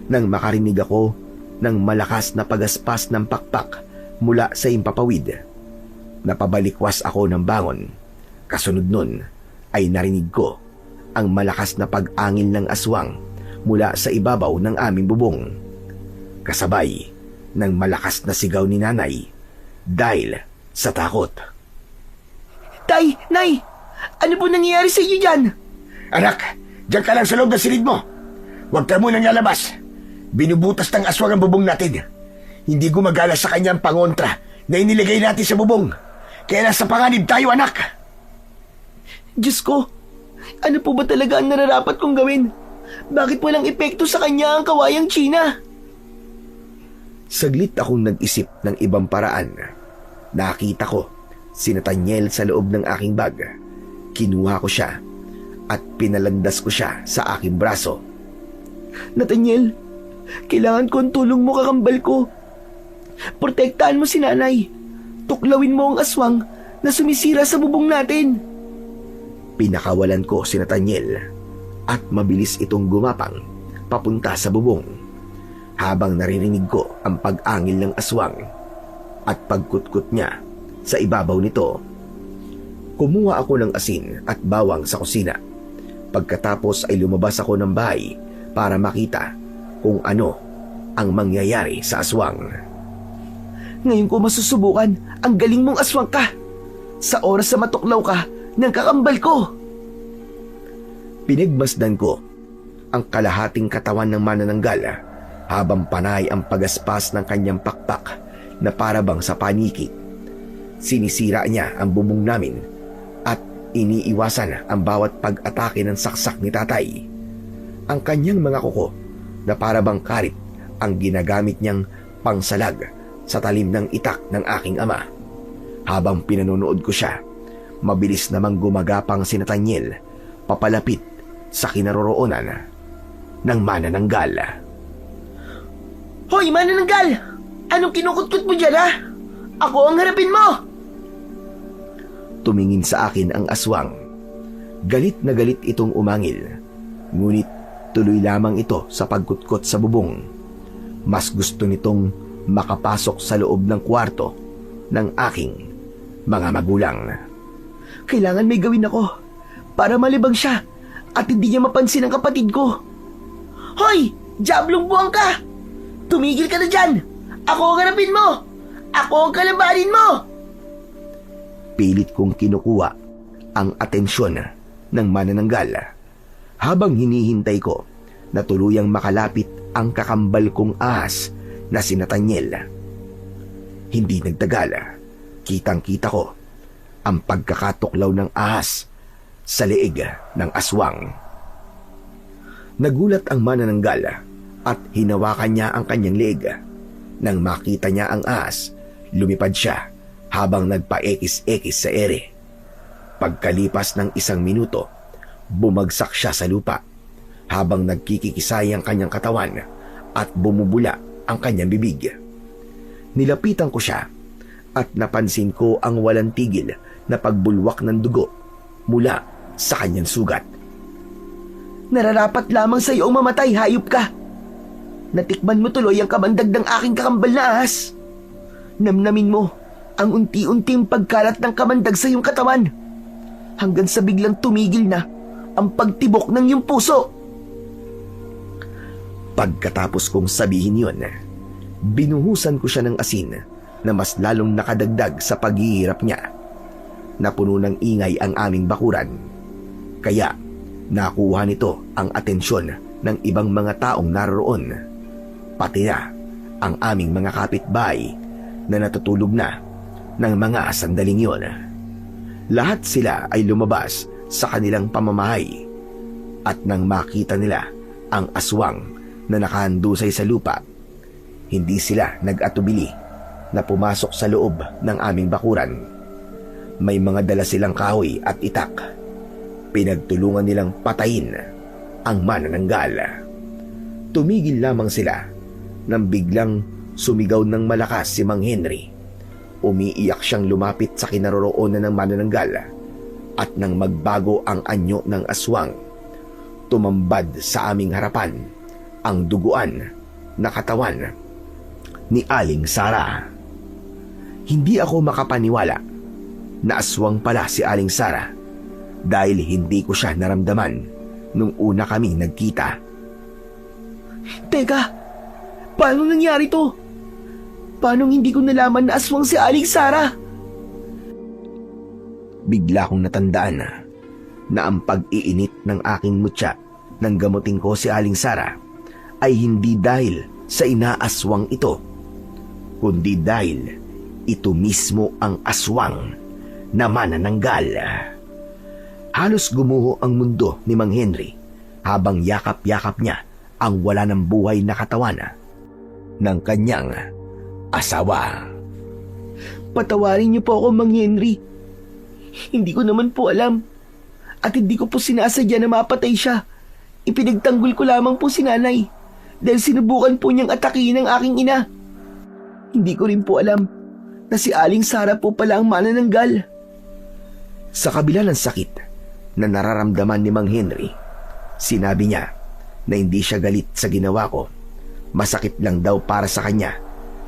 nang makarinig ako ng malakas na pagaspas ng pakpak mula sa impapawid. Napabalikwas ako ng bangon. Kasunod nun ay narinig ko ang malakas na pag-angil ng aswang mula sa ibabaw ng aming bubong. Kasabay ng malakas na sigaw ni nanay dahil sa takot. Tay, nay, ano po nangyayari sa inyo dyan? Anak, diyan ka lang sa loob ng silid mo. Huwag ka munang lalabas. Binubutas ng aswang ang bubong natin. Hindi gumagala sa kanyang pangontra na inilagay natin sa bubong. Kaya nasa panganib tayo, anak. Diyos ko, ano po ba talaga ang nararapat kong gawin? Bakit walang epekto sa kanya ang kawayang Tsina? Saglit akong nag-isip ng ibang paraan. Nakita ko si Nathaniel sa loob ng aking bag. Kinuha ko siya at pinalandas ko siya sa aking braso. Nathaniel, kailangan ko ang tulong mo, kakambal ko. Protektahan mo si nanay. Tuklawin mo ang aswang na sumisira sa bubong natin. Pinakawalan ko si Nathaniel at mabilis itong gumapang papunta sa bubong habang naririnig ko ang pag-angil ng aswang at pagkutkot niya sa ibabaw nito. Kumuha ako ng asin at bawang sa kusina. Pagkatapos ay lumabas ako ng bahay para makita kung ano ang mangyayari sa aswang. Ngayon ko masusubukan ang galing mong aswang ka. Sa oras na matuklaw ka ng kakambal ko. Pinagmasdan ko ang kalahating katawan ng manananggal habang panay ang pagaspas ng kanyang pakpak na parabang sa paniki. Sinisira niya ang bubong namin at iniiwasan ang bawat pag-atake ng saksak ni tatay. Ang kanyang mga kuko na parabang karit ang ginagamit niyang pangsalag sa talim ng itak ng aking ama. Habang pinanonood ko siya, mabilis namang gumagapang si Nathaniel papalapit sa kinaroroonan ng manananggal. Hoy, manananggal! Anong kinukutkot mo dyan, ha? Ako ang harapin mo! Tumingin sa akin ang aswang. Galit na galit itong umangil, ngunit tuloy lamang ito sa pagkutkot sa bubong. Mas gusto nitong makapasok sa loob ng kwarto ng aking mga magulang. Kailangan may gawin ako para malibang siya at hindi niya mapansin ang kapatid ko. Hoy! Diablong buwang ka! Tumigil ka na dyan! Ako ang harapin mo! Ako ang kalabanin mo! Pilit kong kinukuha ang atensyon ng manananggal habang hinihintay ko na tuluyang makalapit ang kakambal kong ahas na si Nathaniel. Hindi nagtagal, kitang-kita ko ang pagkakatuklaw ng ahas sa leeg ng aswang. Nagulat ang manananggal at hinawakan niya ang kanyang leeg. Nang makita niya ang ahas, lumipad siya habang nagpa-ekis-ekis sa ere. Pagkalipas ng 1 minuto, bumagsak siya sa lupa habang nagkikikisay ang kanyang katawan at bumubula ang kanyang bibig. Nilapitan ko siya at napansin ko ang walang tigil na pagbulwak ng dugo mula sa kanyang sugat. Nararapat lamang sa iyo ang mamatay, hayop ka! Natikman mo tuloy ang kamandag ng aking kakambal na ahas. Namnamin mo ang unti-unting pagkalat ng kamandag sa iyong katawan hanggang sa biglang tumigil na ang pagtibok ng iyong puso. Pagkatapos kong sabihin yon, binuhusan ko siya ng asin na mas lalong nakadagdag sa paghihirap niya. Napuno ng ingay ang aming bakuran, kaya nakuha nito ang atensyon ng ibang mga taong naroon, pati na ang aming mga kapitbahay na natutulog na ng mga sandaling yon. Lahat sila ay lumabas sa kanilang pamamahay at nang makita nila ang aswang na nakahandusay sa lupa, hindi sila nag-atubili na pumasok sa loob ng aming bakuran. May mga dala silang kahoy at itak. Pinagtulungan nilang patayin ang manananggal. Tumigil lamang sila nang biglang sumigaw ng malakas si Mang Henry. Umiiyak siyang lumapit sa kinaroroonan ng manananggal at nang magbago ang anyo ng aswang, tumambad sa aming harapan ang duguan na katawan ni Aling Sara. Hindi ako makapaniwala na aswang pala si Aling Sara dahil hindi ko siya naramdaman nung una kami nagkita. Teka, paano nangyari to? Paano hindi ko nalaman na aswang si Aling Sara? Bigla kong natandaan na ang pag-iinit ng aking mutya nang gamutin ko si Aling Sara ay hindi dahil sa inaaswang ito, kundi dahil ito mismo ang aswang na manananggal. Halos gumuho ang mundo ni Mang Henry habang yakap-yakap niya ang wala ng buhay na katawan ng kanyang asawa. Patawarin niyo po ako, Mang Henry. Hindi ko naman po alam at hindi ko po sinasadya na mapatay siya. Ipinagtanggol ko lamang po si nanay dahil sinubukan po niyang atakihin ang aking ina. Hindi ko rin po alam na si Aling Sara po pala ang manananggal. Sa kabila ng sakit na nararamdaman ni Mang Henry, sinabi niya na hindi siya galit sa ginawa ko. Masakit lang daw para sa kanya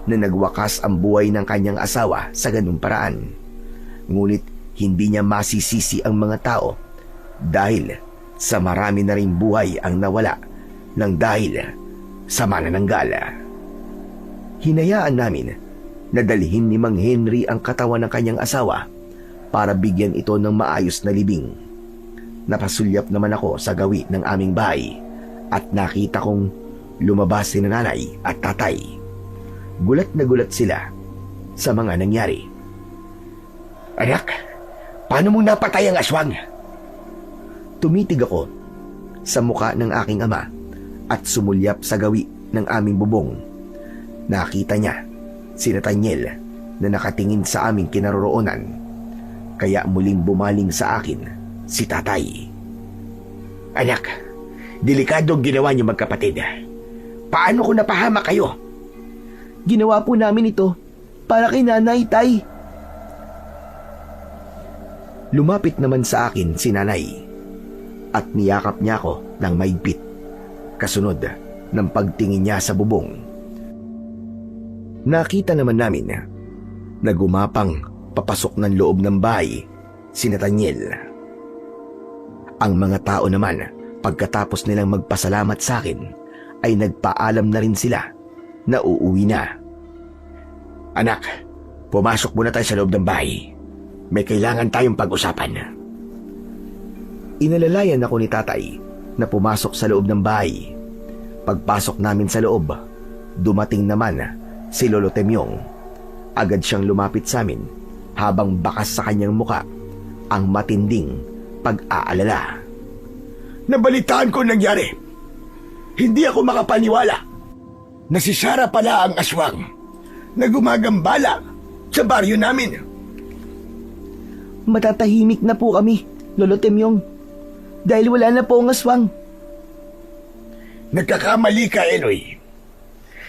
na nagwakas ang buhay ng kanyang asawa sa ganung paraan. Ngunit hindi niya masisisi ang mga tao dahil sa marami na ring buhay ang nawala ng dahil sa manananggal. Hinayaan namin na dalhin ni Mang Henry ang katawan ng kanyang asawa para bigyan ito ng maayos na libing. Napasulyap naman ako sa gawi ng aming bahay at nakita kong lumabas si nanay at tatay. Gulat na gulat sila sa mga nangyari. Anak, paano mong napatay ang aswang? Tumitig ako sa muka ng aking ama at sumulyap sa gawi ng aming bubong. Nakita niya si Nathaniel na nakatingin sa aming kinaroroonan. Kaya muling bumaling sa akin si tatay. Anak, delikado ang ginawa niyo magkapatid. Paano kung napahamak kayo? Ginawa po namin ito para kay nanay, tay. Lumapit naman sa akin si nanay at niyakap niya ako ng mahigpit. Kasunod ng pagtingin niya sa bubong. Nakita naman namin na gumapang papasok ng loob ng bahay si Nathaniel. Ang mga tao naman, pagkatapos nilang magpasalamat sa akin, ay nagpaalam na rin sila na uuwi na. Anak, pumasok muna tayo sa loob ng bahay. May kailangan tayong pag-usapan. Inalalayan ako ni tatay na pumasok sa loob ng bahay. Pagpasok namin sa loob, dumating naman si Lolo Temyong. Agad siyang lumapit sa amin habang bakas sa kanyang muka ang matinding pag-aalala. Nabalitaan ko nangyari. Hindi ako makapaniwala na si Sara pala ang aswang na gumagambala sa baryo namin. Matatahimik na po kami, Lolo Temyong, dahil wala na po ang aswang. Nagkakamali ka, Eloy.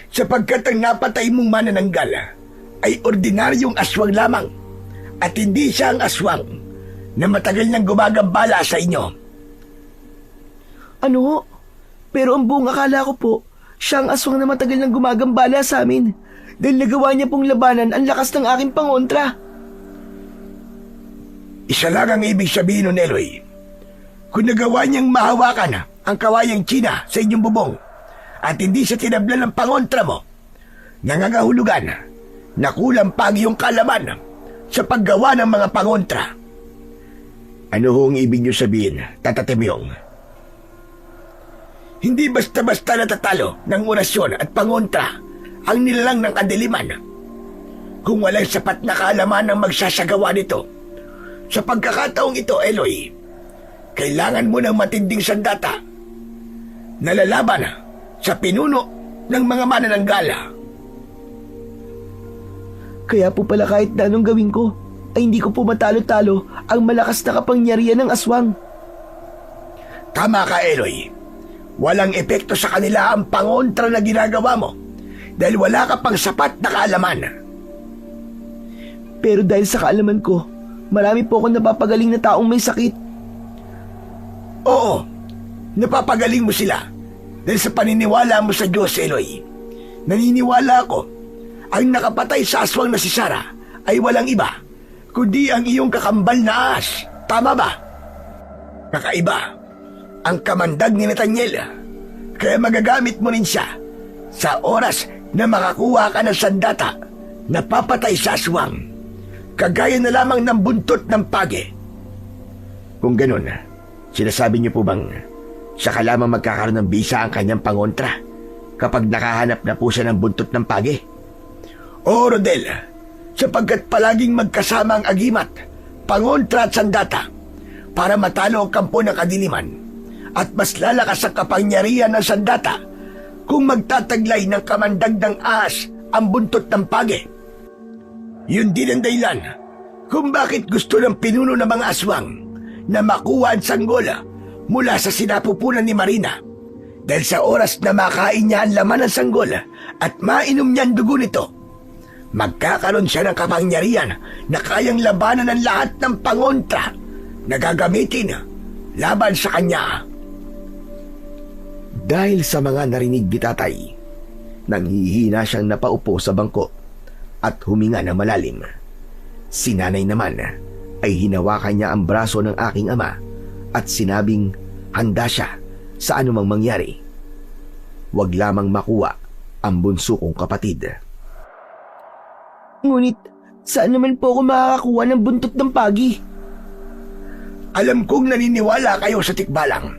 Sapagkat ang napatay mong manananggal ay ordinaryong aswang lamang at hindi siya ang aswang na matagal nang gumagambala sa inyo. Ano? Pero ang buong akala ko po, siya ang aswang na matagal nang gumagambala sa amin dahil nagawa niya pong labanan ang lakas ng aking pangontra. Isa lang ang ibig sabihin nun, Eloy. Kung nagawa niyang mahawakan ang kawayang China sa inyong bubong at hindi siya tinablan ng pangontra mo, nangangahulugan na kulang pa ang iyong kalaman sa paggawa ng mga pangontra. Ano hong ibig niyo sabihin, Tata Temyong? Hindi basta-basta natatalo ng orasyon at pangontra ang nilalang ng kadiliman kung walang sapat na kaalaman ang magsasagawa nito. Sa pagkakataong ito, Eloy, kailangan mo ng matinding sandata na lalaban sa pinuno ng mga manananggala. Kaya po pala kahit na anong gawin ko, ay hindi ko po matalo-talo ang malakas na kapangyarihan ng aswang. Tama ka, Eloy. Walang epekto sa kanila ang pangontra na ginagawa mo dahil wala ka pang sapat na kaalaman. Pero dahil sa kaalaman ko, marami po akong napapagaling na taong may sakit. Oo, napapagaling mo sila dahil sa paniniwala mo sa Diyos, Eloy. Naniniwala ako, ang nakapatay sa aswang na si Sara ay walang iba, kundi ang iyong kakambal na ahas. Tama ba? Kakaiba ang kamandag ni Nathaniel, kaya magagamit mo rin siya sa oras na makakuha ka ng sandata na papatay sa aswang, kagaya na lamang ng buntot ng page. Kung ganun, sinasabi niyo po bang saka lamang magkakaroon ng bisa ang kanyang pangontra kapag nakahanap na po siya ng buntot ng page? Oo, Rodel, sapagkat palaging magkasama ang agimat, pangontra at sandata para matalo ang kampo ng kadiliman at mas lalakas ang kapangyarihan ng sandata kung magtataglay ng kamandag ng ahas ang buntot ng page. Yun din ang dahilan kung bakit gusto ng pinuno ng mga aswang na makuha ang sanggola mula sa sinapupunan ni Marina, dahil sa oras na makain niya ang laman ng sanggola at mainom niya ang dugo nito, magkakaroon siya ng kapangyarihan na kayang labanan ng lahat ng pangontra na gagamitin laban sa kanya. Dahil sa mga narinig ni tatay, nanghihina siyang napaupo sa bangko at huminga ng malalim. Si nanay naman ay hinawakan niya ang braso ng aking ama at sinabing handa siya sa anumang mangyari. Huwag lamang makuha ang bunso kong kapatid. Ngunit, saan naman po ako makakakuha ng buntot ng pagi? Alam kong naniniwala kayo sa tikbalang.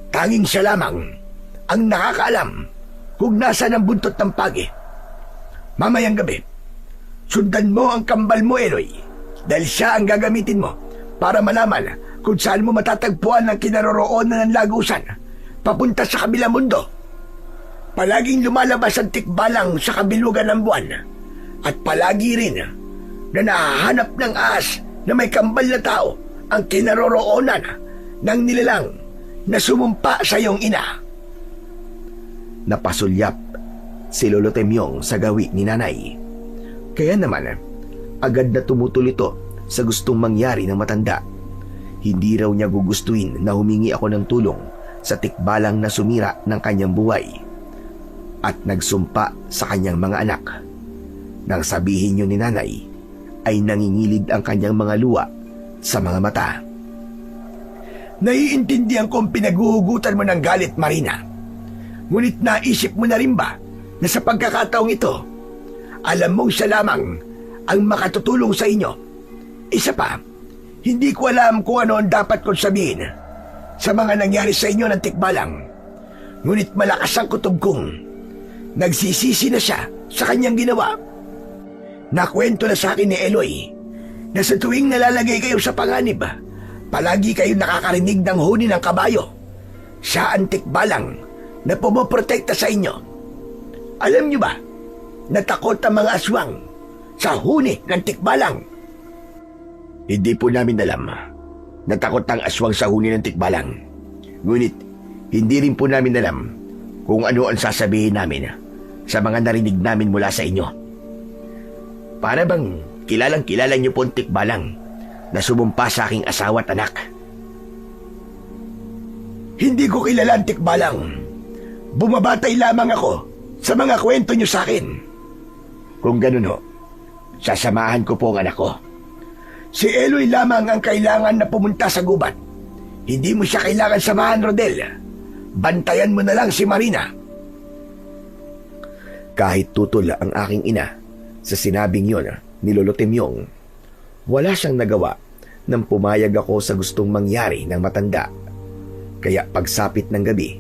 Tanging siya lamang ang nakakaalam kung nasaan ang buntot ng pagi. Mamayang gabi, sundan mo ang kambal mo, Eloy, dahil siya ang gagamitin mo para malaman kung saan mo matatagpuan ang kinaroroonan ng lagusan papunta sa kabilang mundo. Palaging lumalabas ang tikbalang sa kabilugan ng buwan at palagi rin na nahahanap ng ahas na may kambal na tao ang kinaroroonan ng nilalang na sumumpa sa iyong ina. Napasulyap si Lolo Temyong sa gawi ni nanay. Kaya naman, agad na tumutulito sa gustong mangyari ng matanda. Hindi raw niya gugustuhin na humingi ako ng tulong sa tikbalang na sumira ng kanyang buhay at nagsumpa sa kanyang mga anak. Nang sabihin niyo ni nanay, ay nangingilid ang kanyang mga luha sa mga mata. Naiintindihan kong pinaguhugutan mo ng galit, Marina. Ngunit naisip mo na rin ba na sa pagkakataong ito, alam mong siya lamang ang makatutulong sa inyo? Isa pa, hindi ko alam kung ano ang dapat kong sabihin sa mga nangyari sa inyo ng tikbalang. Ngunit malakas ang kutob kong nagsisisi na siya sa kanyang ginawa. Nakwento na sa akin ni Eloy na sa tuwing nalalagay kayo sa panganib, palagi kayo nakakarinig ng huni ng kabayo. Siya ang tikbalang na pumoprotekta sa inyo. Alam niyo ba na takot ang mga aswang sa huni ng tikbalang? Hindi po namin alam na takot ang aswang sa huni ng tikbalang. Ngunit hindi rin po namin alam kung ano ang sasabihin namin sa mga narinig namin mula sa inyo. Para bang kilalang-kilala niyo po ang tikbalang na sumumpa sa aking asawa at anak? Hindi ko kilala ang tikbalang. Bumabatay lamang ako sa mga kwento niyo sa akin. Kung ganun ho, sasamahan ko po ang anak ko. Si Eloy lamang ang kailangan na pumunta sa gubat. Hindi mo siya kailangan samahan, Rodel. Bantayan mo na lang si Marina. Kahit tutol ang aking ina sa sinabing yon ni Lolo Temyong, wala siyang nagawa nang pumayag ako sa gustong mangyari ng matanda. Kaya pagsapit ng gabi,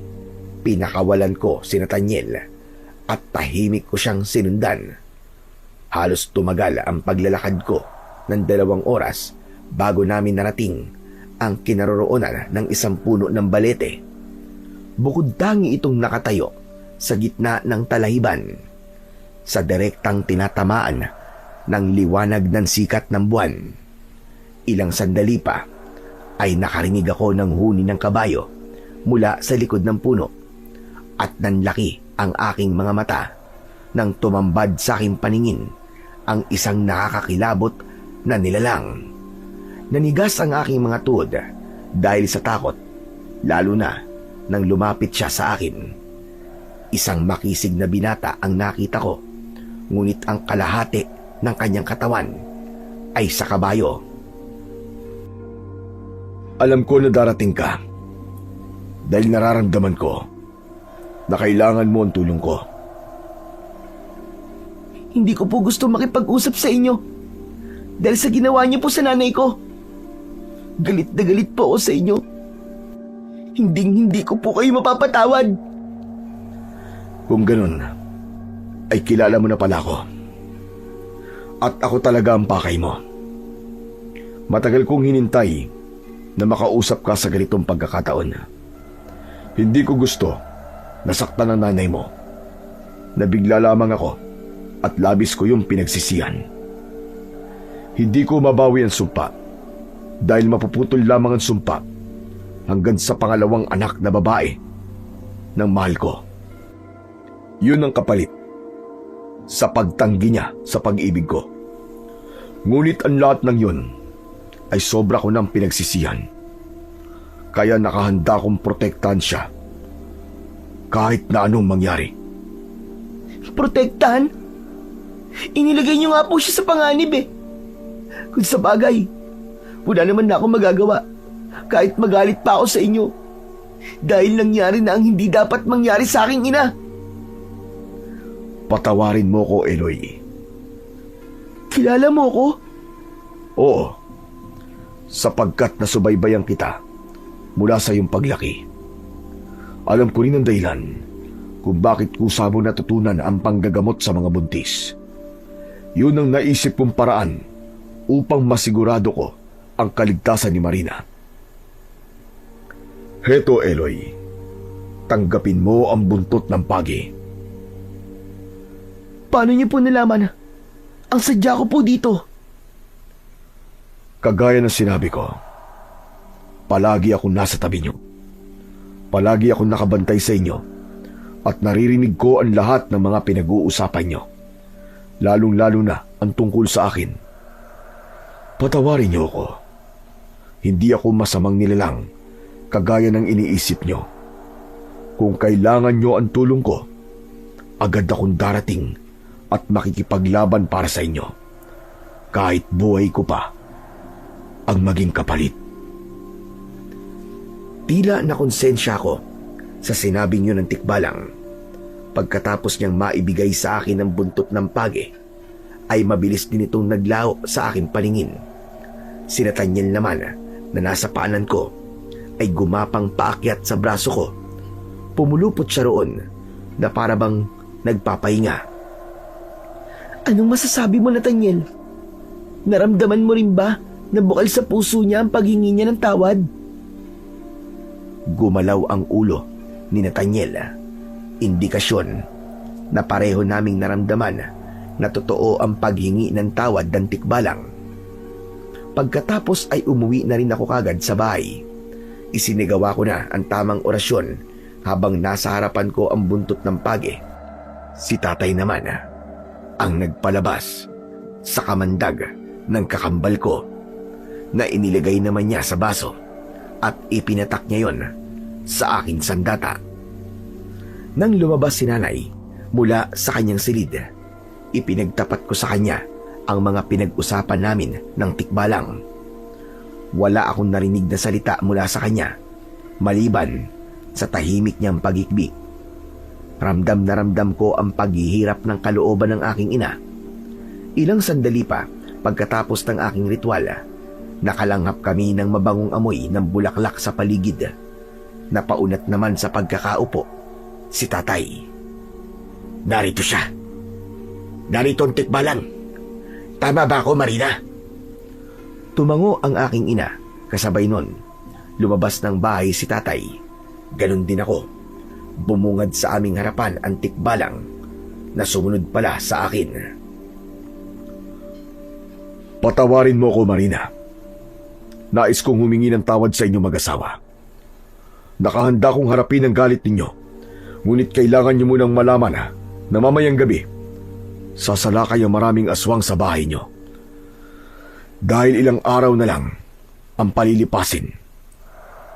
pinakawalan ko si Nathaniel at tahimik ko siyang sinundan. Halos tumagal ang paglalakad ko ng 2 oras bago namin narating ang kinaroroonan ng isang puno ng balete. Bukod tangi itong nakatayo sa gitna ng talahiban, sa direktang tinatamaan ng liwanag ng sikat ng buwan. Ilang sandali pa ay nakarinig ako ng huni ng kabayo mula sa likod ng puno at nanlaki ang aking mga mata nang tumambad sa aking paningin ang isang nakakakilabot na nilalang. Nanigas ang aking mga tuhod dahil sa takot, lalo na nang lumapit siya sa akin. Isang makisig na binata ang nakita ko, ngunit ang kalahati ng kanyang katawan ay sa kabayo. Alam ko na darating ka dahil nararamdaman ko na kailangan mo ang tulong ko. Hindi ko po gusto makipag-usap sa inyo dahil sa ginawa niyo po sa nanay ko. Galit na galit po ako sa inyo. Hindi ko po kayo mapapatawad. Kung ganun, ay kilala mo na pala ako. At ako talaga ang pakay mo. Matagal kong hinintay na makausap ka sa ganitong pagkakataon. Hindi ko gusto nasaktan ang nanay mo. Nabigla lamang ako at labis ko yung pinagsisihan. Hindi ko mabawi ang sumpa dahil mapuputol lamang ang sumpa hanggang sa pangalawang anak na babae ng mahal ko. Yun ang kapalit sa pagtanggi niya sa pag-ibig ko. Ngunit ang lahat ng yun ay sobra ko ng pinagsisihan. Kaya nakahanda kong protektahan siya kahit na anong mangyari. Protektahan? Inilagay niyo nga po siya sa panganib eh. Kung sa bagay, wala naman na ako magagawa kahit magalit pa ako sa inyo. Dahil nangyari na ang hindi dapat mangyari sa aking ina. Patawarin mo ko, Eloy. Kilala mo ko? Oo, sapagkat nasubaybayan kita mula sa iyong paglaki. Alam ko rin ang dahilan kung bakit kusa mo natutunan ang panggagamot sa mga buntis. Yun ang naisip kong paraan upang masigurado ko ang kaligtasan ni Marina. Heto, Eloy, tanggapin mo ang buntot ng pagi. Paano niyo po nalaman? Ang sadya ko po dito. Kagaya ng sinabi ko, palagi ako nasa tabi niyo. Palagi ako nakabantay sa inyo at naririnig ko ang lahat ng mga pinag-uusapan niyo, lalong-lalo na ang tungkol sa akin. Patawarin niyo ako. Hindi ako masamang nilalang kagaya ng iniisip niyo. Kung kailangan niyo ang tulong ko, agad akong darating at makikipaglaban para sa inyo. Kahit buhay ko pa ang maging kapalit. Tila nakonsensya ako sa sinabing yun ng Tikbalang. Pagkatapos niyang maibigay sa akin ang buntot ng pagi, ay mabilis din itong naglaho sa aking paningin. Si Nathaniel naman na nasa paanan ko ay gumapang paakyat sa braso ko. Pumulupot siya roon na para bang nagpapahinga. Anong masasabi mo, Nathaniel? Naramdaman mo rin ba na bukal sa puso niya ang paghingi niya ng tawad? Gumalaw ang ulo ni Nathaniel. Indikasyon na pareho naming naramdaman na totoo ang paghingi ng tawad ng Tikbalang. Pagkatapos ay umuwi na rin ako kagad sa bahay. Isinigawa ko na ang tamang orasyon habang nasa harapan ko ang buntot ng pagi. Si tatay naman ang nagpalabas sa kamandag ng kakambal ko na inilagay naman niya sa baso at ipinatak niya yon sa aking sandata. Nang lumabas si nanay mula sa kanyang silid, ipinagtapat ko sa kanya ang mga pinag-usapan namin ng Tikbalang. Wala akong narinig na salita mula sa kanya, maliban sa tahimik niyang pagikbi. Ramdam na ramdam ko ang paghihirap ng kalooban ng aking ina. Ilang sandali pa pagkatapos ng aking ritual, nakalanghap kami ng mabangong amoy ng bulaklak sa paligid. Napaunat naman sa pagkakaupo si tatay. Narito siya. Narito ang Tikbalang. Tama ba ako, Marina? Tumango ang aking ina, kasabay nun. Lumabas ng bahay si tatay. Ganon din ako. Bumungad sa aming harapan ang Tikbalang na sumunod pala sa akin. Patawarin mo ko, Marina. Nais kong humingi ng tawad sa inyo mag-asawa. Nakahanda kong harapin ang galit ninyo, ngunit kailangan niyo munang malaman na mamayang gabi, sasalakay ang maraming aswang sa bahay niyo. Dahil ilang araw na lang ang palilipasin,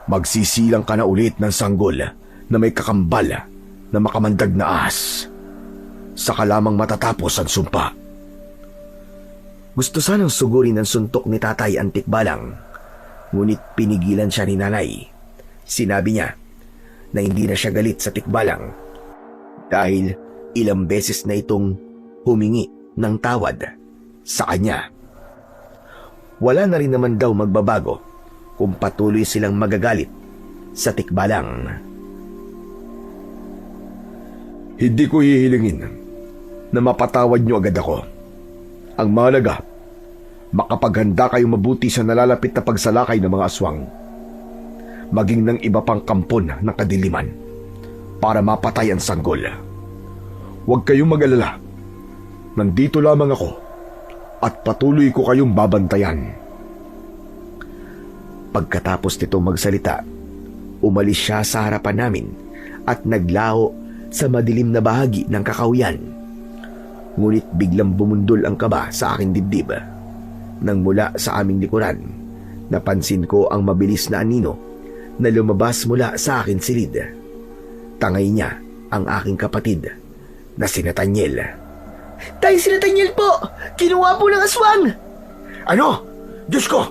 magsisilang ka na ulit ng sanggol na may kakambal na makamandag na ahas. Saka lamang matatapos ang sumpa. Gusto sanang sugurin ng suntok ni tatay ang Tikbalang, ngunit pinigilan siya ni nanay. Sinabi niya na hindi na siya galit sa Tikbalang dahil ilang beses na itong humingi ng tawad sa kanya. Wala na rin naman daw magbabago kung patuloy silang magagalit sa Tikbalang. Hindi ko hihilingin na mapatawad niyo agad ako. Ang mahalaga, makapaghanda kayong mabuti sa nalalapit na pagsalakay ng mga aswang, maging ng iba pang kampon ng kadiliman para mapatay ang sanggol. Huwag kayong mag-alala. Nandito lamang ako at patuloy ko kayong babantayan. Pagkatapos nito magsalita, umalis siya sa harapan namin at naglaho sa madilim na bahagi ng kakauyan. Ngunit biglang bumundol ang kaba sa aking dibdib. Nang mula sa aming likuran, napansin ko ang mabilis na anino na lumabas mula sa akin silid. Tangay niya ang aking kapatid na si Nathaniel. Tay, si Nathaniel po! Kinuha po ng aswang! Ano? Diyos ko!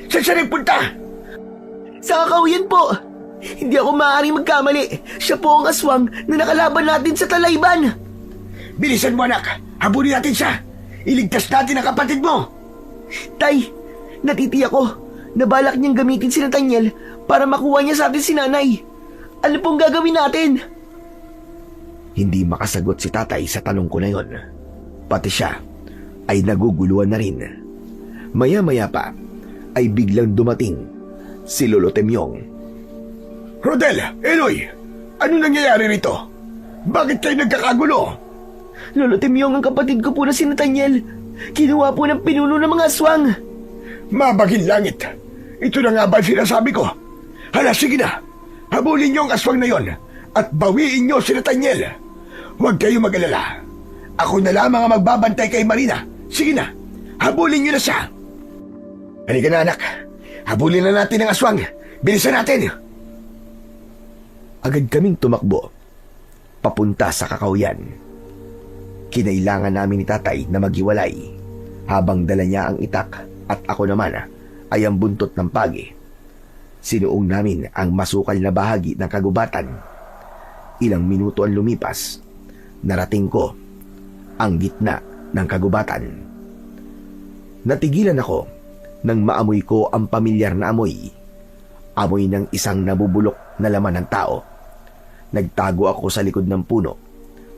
Saan siya nagpunta? Sa kakahuyan po! Hindi ako maaaring magkamali. Siya po ang aswang na nakalaban natin sa Talayban. Bilisan mo, anak! Habulin natin siya! Iligtas natin ang kapatid mo! Tay, natitiyak ko na balak niyang gamitin si Nathaniel para makuha niya sa atin si nanay. Ano pong gagawin natin? Hindi makasagot si tatay sa tanong ko na yon. Pati siya ay naguguluhan na rin. Maya-maya pa ay biglang dumating si Lolo Temyong. Rodel! Eloy! Ano nangyayari rito? Bakit kayo nagkakagulo? Lolo Temyong, ang kapatid ko po na si Nathaniel. Kinuha po ng pinuno ng mga aswang. Mabagin langit! Ito na nga ba ang sinasabi ko? Hala, sige na! Habulin niyo ang aswang na yon at bawiin niyo si Nathaniel. Huwag kayo mag-alala. Ako na lamang ang magbabantay kay Marina. Sige na, habulin niyo na siya. Halika na, anak. Habulin na natin ang aswang. Bilisan natin. Agad kaming tumakbo papunta sa kakahuyan. Kinailangan namin ni tatay na maghiwalay habang dala niya ang itak at ako naman ay ang buntot ng pagi. Sinuong namin ang masukal na bahagi ng kagubatan. Ilang minuto ang lumipas, narating ko ang gitna ng kagubatan. Natigilan ako nang maamoy ko ang pamilyar na amoy. Amoy ng isang nabubulok na laman ng tao. Nagtago ako sa likod ng puno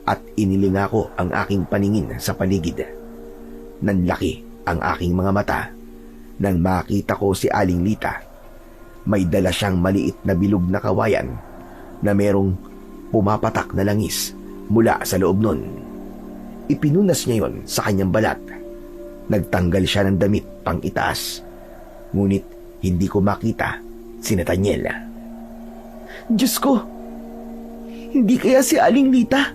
at inilinga ko ang aking paningin sa paligid. Nanlaki ang aking mga mata nang makita ko si Aling Lita. May dala siyang maliit na bilog na kawayan na merong pumapatak na langis mula sa loob nun. Ipinunas niya yon sa kanyang balat. Nagtanggal siya ng damit pang itaas. Ngunit hindi ko makita si Nathaniel. Diyos ko! Hindi kaya si Aling Lita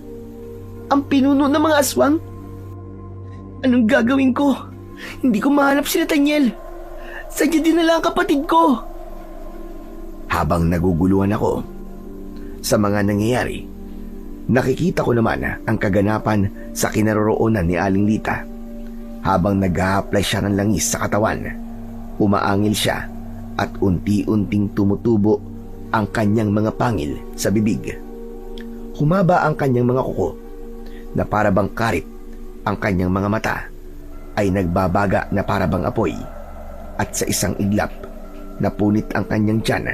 ang pinuno ng mga aswang? Anong gagawin ko? Hindi ko mahanap si Nathaniel. Sadya dinala ang kapatid ko. Habang naguguluhan ako sa mga nangyayari, nakikita ko naman ang kaganapan sa kinaroroonan ni Aling Lita. Habang nag-a-apply siya ng langis sa katawan, umaangil siya at unti-unting tumutubo ang kanyang mga pangil sa bibig. Humaba ang kanyang mga kuko na parabang karit. Ang kanyang mga mata ay nagbabaga na parabang apoy at sa isang iglap napunit ang kanyang tiyan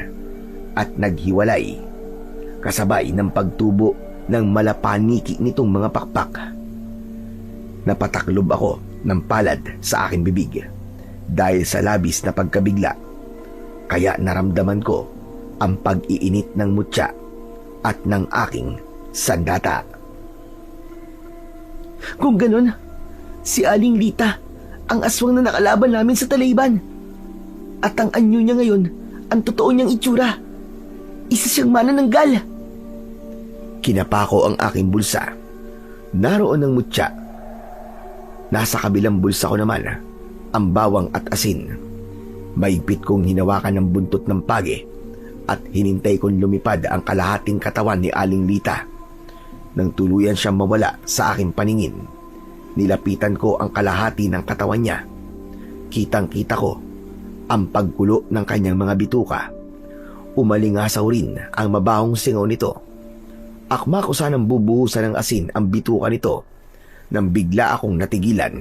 at naghiwalay kasabay ng pagtubo ng malapaniki nitong mga pakpak. Napataklob ako ng palad sa aking bibig dahil sa labis na pagkabigla, kaya naramdaman ko ang pag-iinit ng mutya at ng aking sandata. Kung ganun, si Aling Lita ang aswang na nakalaban namin sa Talayban. At ang anyo niya ngayon, ang totoo niyang itsura. Isa siyang manananggal. Kinapa ko ang aking bulsa. Naroon ang mutya. Nasa kabilang bulsa ko naman ang bawang at asin. Maigpit kong hinawakan ng buntot ng pagi at hinintay kong lumipad ang kalahating katawan ni Aling Lita. Nang tuluyan siyang mawala sa aking paningin, nilapitan ko ang kalahati ng katawan niya. Kitang-kita ko ang pagkulo ng kanyang mga bituka. Umalingasaw rin ang mabahong singaw nito. Akma ko sanang bubuhusan ng asin ang bituka nito nang bigla akong natigilan.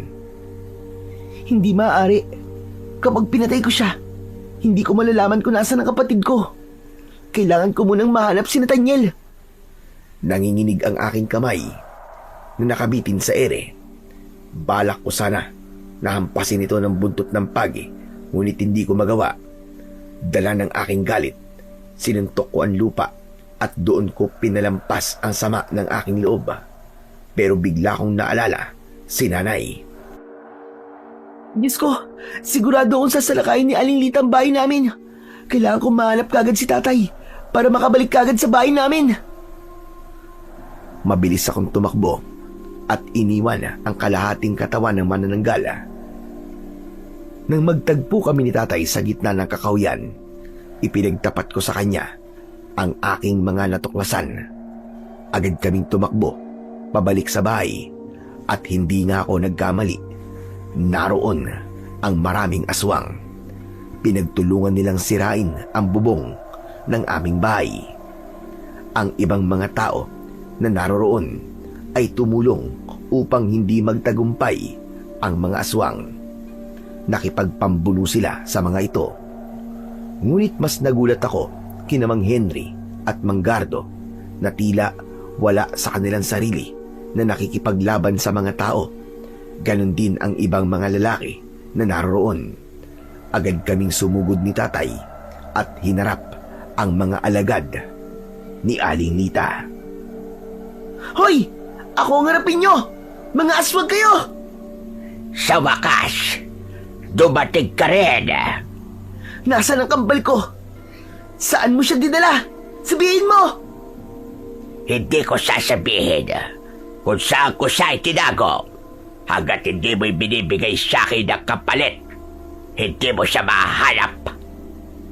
Hindi maaari. Kapag pinatay ko siya, hindi ko malalaman kung nasaan ang kapatid ko. Kailangan ko munang mahanap si Nathaniel. Nanginginig ang aking kamay na nakabitin sa ere. Balak ko sana na hampasin ito ng buntot ng pagi, ngunit hindi ko magawa. Dala ng aking galit, sinuntok ko ang lupa at doon ko pinalampas ang sama ng aking loob. Pero bigla kong naalala si nanay. Diyos ko, sigurado akong sasalakayin ni Aling Lita ang bahay namin. Kailangan kong mahanap kagad si tatay para makabalik kagad sa bahay namin. Mabilis akong tumakbo at iniwan ang kalahating katawan ng manananggal. Nang magtagpo kami ni tatay sa gitna ng kakawyan, ipinagtapat ko sa kanya ang aking mga natuklasan. Agad kaming tumakbo, pabalik sa bahay, at hindi nga ako nagkamali. Naroon ang maraming aswang. Pinagtulungan nilang sirain ang bubong ng aming bahay. Ang ibang mga tao na naroroon ay tumulong upang hindi magtagumpay ang mga aswang. Nakipagpambuno sila sa mga ito. Ngunit mas nagulat ako kina Mang Henry at Mang Gardo na tila wala sa kanilang sarili na nakikipaglaban sa mga tao. Ganon din ang ibang mga lalaki na naroroon. Agad kaming sumugod ni tatay at hinarap ang mga alagad ni Aling Lita. Hoy! Ako ang harapin nyo! Mga aswang kayo! Sa wakas, dumating ka rin. Nasaan ang kambal ko? Saan mo siya dinala? Sabihin mo! Hindi ko sasabihin kung saan ko siya itinago. Hanggat hindi mo binibigay sa akin ng kapalit, hindi mo siya mahanap.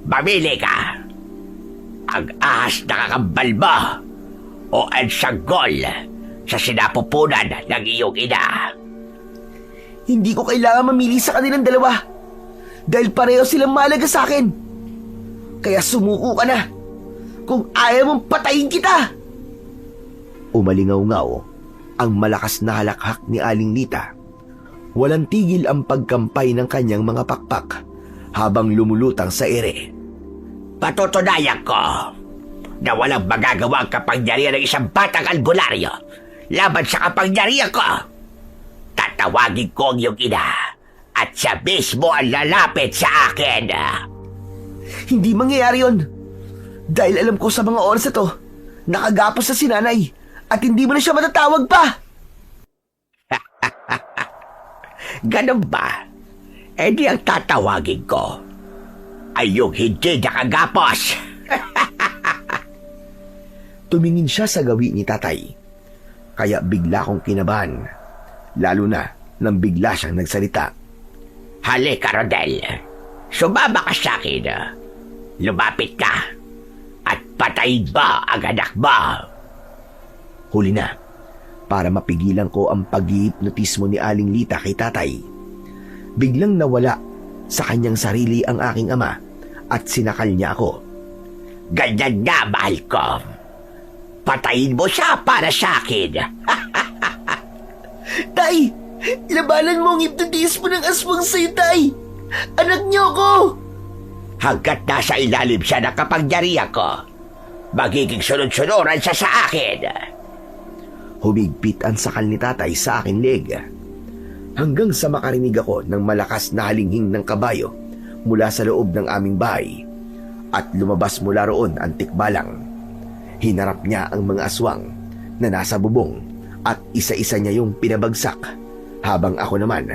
Mamili ka. Ang ahas na kakambal mo o ang sanggol sa sinapupunan ng iyong ina. Hindi ko kailangan mamili sa kanilang dalawa dahil pareho silang mahalaga sa akin. Kaya sumuko ka na kung ayaw mong patayin kita. Umalingaw-ngaw ang malakas na halakhak ni Aling Lita. Walang tigil ang pagkampay ng kanyang mga pakpak habang lumulutang sa ere. Patutunayan ko na walang magagawang kapangyarihan ng isang batang albularyo laban sa kapangyarihan ko. Tatawagin ko ang iyong ina at siya mismo ang lalapit sa akin. Hindi mangyayari yun. Dahil alam ko sa mga oras na to, nakagapos sa sinanay at hindi mo na siya matatawag pa. Ganun ba? Eh di ang tatawagin ko ay yung hindi nakagapos. Tumingin siya sa gawi ni tatay. Kaya bigla kong kinabahan. Lalo na nang bigla siyang nagsalita. Halika, Rodel. Sumama ka sa akin. Lumapit ka at patayin ba ang anak mo? Huli na, para mapigilan ko ang pag-hipnotismo ni Aling Lita kay tatay. Biglang nawala sa kanyang sarili ang aking ama at sinakal niya ako. Ganyan na, mahal ko. Patayin mo siya para sa akin. Tay! Labanan mo ang hipnotismo ng aswang sa'yo, tay! Anak niyo ko! Hanggat nasa ilalim siya ng kapangyarihan ko, magiging sunod-sunuran siya sa akin. Humigpit ang sakal ni tatay sa aking leg. Hanggang sa makarinig ako ng malakas na halinghing ng kabayo mula sa loob ng aming bahay at lumabas mula roon ang tikbalang. Hinarap niya ang mga aswang na nasa bubong at isa-isa niya yung pinabagsak habang ako naman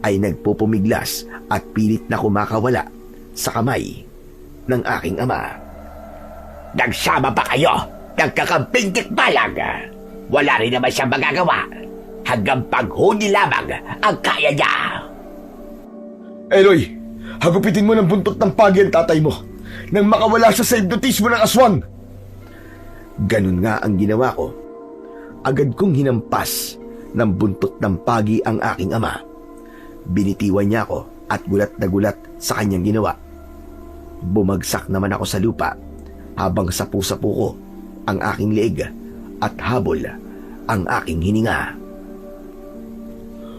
ay nagpupumiglas at pilit na kumakawala sa kamay ng aking ama. Nagsama ba kayo ng kakamping tikbalang? Wala rin naman siyang magagawa hanggang paghuli lamang ang kaya niya. Eloy, hagupitin mo ng buntot ng pagi ang tatay mo nang makawala siya sa hipnotismo ng aswang. Ganun nga ang ginawa ko. Agad kong hinampas ng buntot ng pagi ang aking ama. Binitiwan niya ako at gulat na gulat sa kanyang ginawa. Bumagsak naman ako sa lupa habang sapu-sapu ko ang aking leeg at habol ang aking hininga.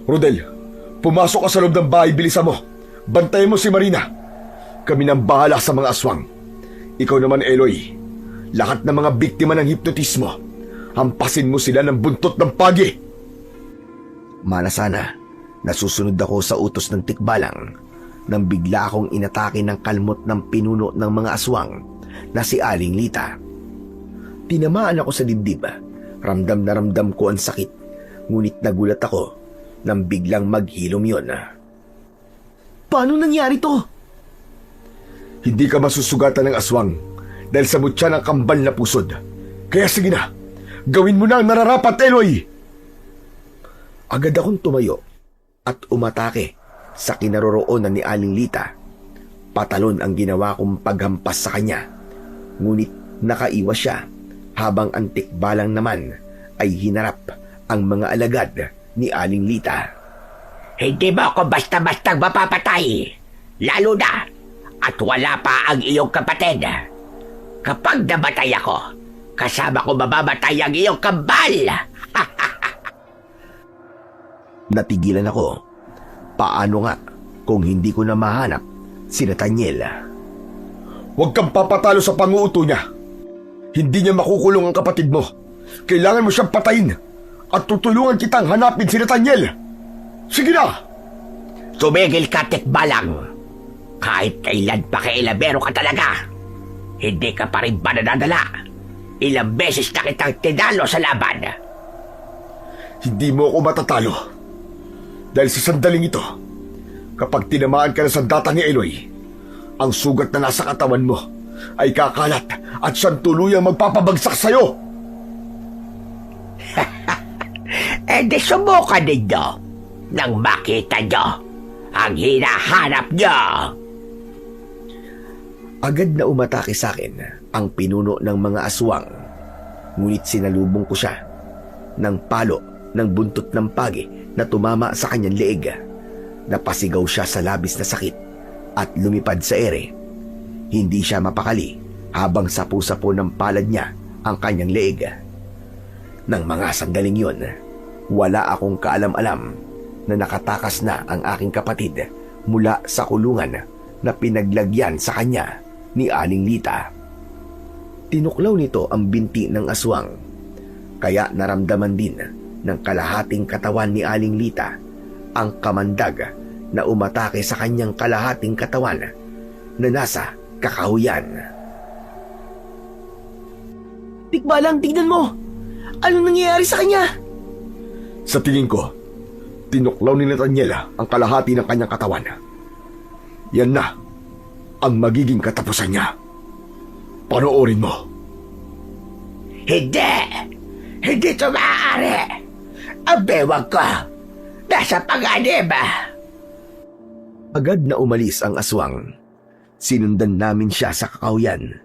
Rodel, pumasok ka sa loob ng bahay, bilisan mo. Bantayan mo si Marina. Kami nang bahala sa mga aswang. Ikaw naman, Eloy. Lahat ng mga biktima ng hipnotismo, hampasin mo sila ng buntot ng pagi. Mana sana, nasusunod ako sa utos ng tikbalang nang bigla akong inatake ng kalmot ng pinuno ng mga aswang na si Aling Lita. Tinamaan ako sa dibdib. Ramdam na ramdam ko ang sakit, ngunit nagulat ako nang biglang maghilom yon. Paano nangyari to? Hindi ka masusugatan ng aswang dahil sa mutya ng kambal na pusod. Kaya sige na, gawin mo na ang nararapat, Eloy! Agad akong tumayo at umatake sa kinaroroonan ni Aling Lita. Patalon ang ginawa kong paghampas sa kanya, ngunit nakaiwas siya habang ang tikbalang naman ay hinarap ang mga alagad ni Aling Lita. Hindi mo ako basta-bastang mapapatay, lalo na at wala pa ang iyong kapatid. Kapag namatay ako, kasama ko mamamatay ang iyong kambal. Natigilan ako. Paano nga kung hindi ko na mahanap si Nathaniel? Huwag kang papatalo sa panguuto niya. Hindi niya makukulong ang kapatid mo. Kailangan mo siyang patayin at tutulungan kitang hanapin si Nathaniel. Sige na! Tumigil ka, tikbalang. Kahit kailan pa kailabero ka talaga, hindi ka pa rin ba nadadala? Ilang beses na kitang tinalo sa laban. Hindi mo ako matatalo. Dahil sa sandaling ito, kapag tinamaan ka na sandata ni Eloy, ang sugat na nasa katawan mo ay kakalat at siyang tuluyang magpapabagsak sa'yo. Di subukan ninyo nang makita nyo ang hinahanap nyo. Agad na umatake sa akin ang pinuno ng mga aswang, ngunit sinalubong ko siya ng palo ng buntot ng pagi na tumama sa kanyang leeg. Napasigaw siya sa labis na sakit at lumipad sa ere. Hindi siya mapakali habang sapu-sapo ng palad niya ang kanyang leeg. Nang mga sandaling yun, wala akong kaalam-alam na nakatakas na ang aking kapatid mula sa kulungan na pinaglagyan sa kanya ni Aling Lita. Tinuklaw nito ang binti ng aswang, kaya naramdaman din ng kalahating katawan ni Aling Lita ang kamandag na umatake sa kanyang kalahating katawan na nasa kakahuyan. Tikbalang, tignan mo! Anong nangyayari sa kanya? Sa tingin ko, tinuklaw ni Nathaniel ang kalahati ng kanyang katawan. Yan na ang magiging katapusan niya. Panoorin mo. Hindi! Hindi ito maaari! Ang bewang ko nasa panganib. Agad na umalis ang aswang. Sinundan namin siya sa kakahuyan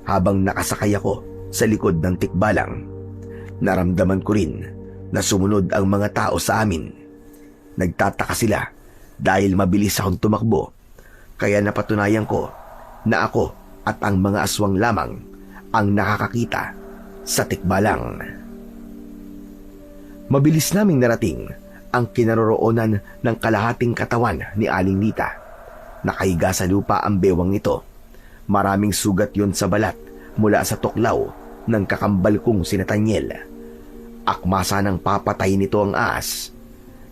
habang nakasakay ako sa likod ng tikbalang. Naramdaman ko rin na sumunod ang mga tao sa amin. Nagtataka sila dahil mabilis akong tumakbo, kaya napatunayan ko na ako at ang mga aswang lamang ang nakakakita sa tikbalang. Mabilis naming narating ang kinaroroonan ng kalahating katawan ni Aling Lita. Nakahiga sa lupa ang bewang nito. Maraming sugat yon sa balat mula sa tuklaw ng kakambal kong si Nathaniel. Akmasa ng papatay nito ang ahas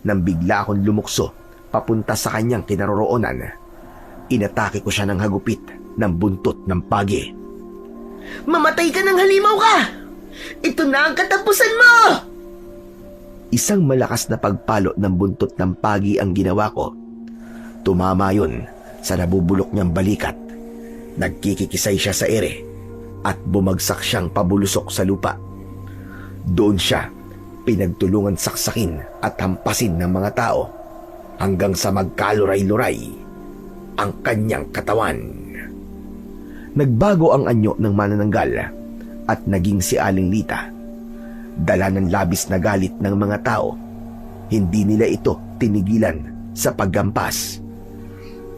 nang bigla akong lumukso papunta sa kanyang kinaroroonan. Inatake ko siya ng hagupit ng buntot ng pagi. Mamatay ka ng halimaw ka! Ito na ang katapusan mo! Isang malakas na pagpalo ng buntot ng pagi ang ginawa ko. Tumama yun sa nabubulok niyang balikat. Nagkikikisay siya sa ere at bumagsak siyang pabulusok sa lupa. Doon siya pinagtulungan saksakin at hampasin ng mga tao hanggang sa magkaluray-luray ang kanyang katawan. Nagbago ang anyo ng manananggal at naging si Aling Lita. Dala ng labis na galit ng mga tao, hindi nila ito tinigilan sa paggampas.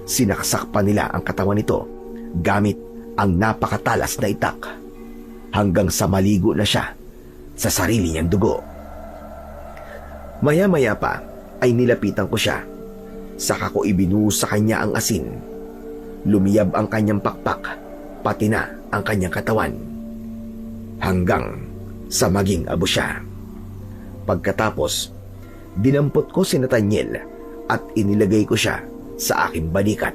Sinaksak pa nila ang katawan nito gamit ang napakatalas na itak hanggang sa maligo na siya sa sarili niyang dugo. Maya-maya pa ay nilapitan ko siya. Saka ko ibinuhos sa kanya ang asin. Lumiyab ang kanyang pakpak, pati na ang kanyang katawan. Hanggang sa maging abo siya. Pagkatapos, dinampot ko si Nathaniel at inilagay ko siya sa aking balikat.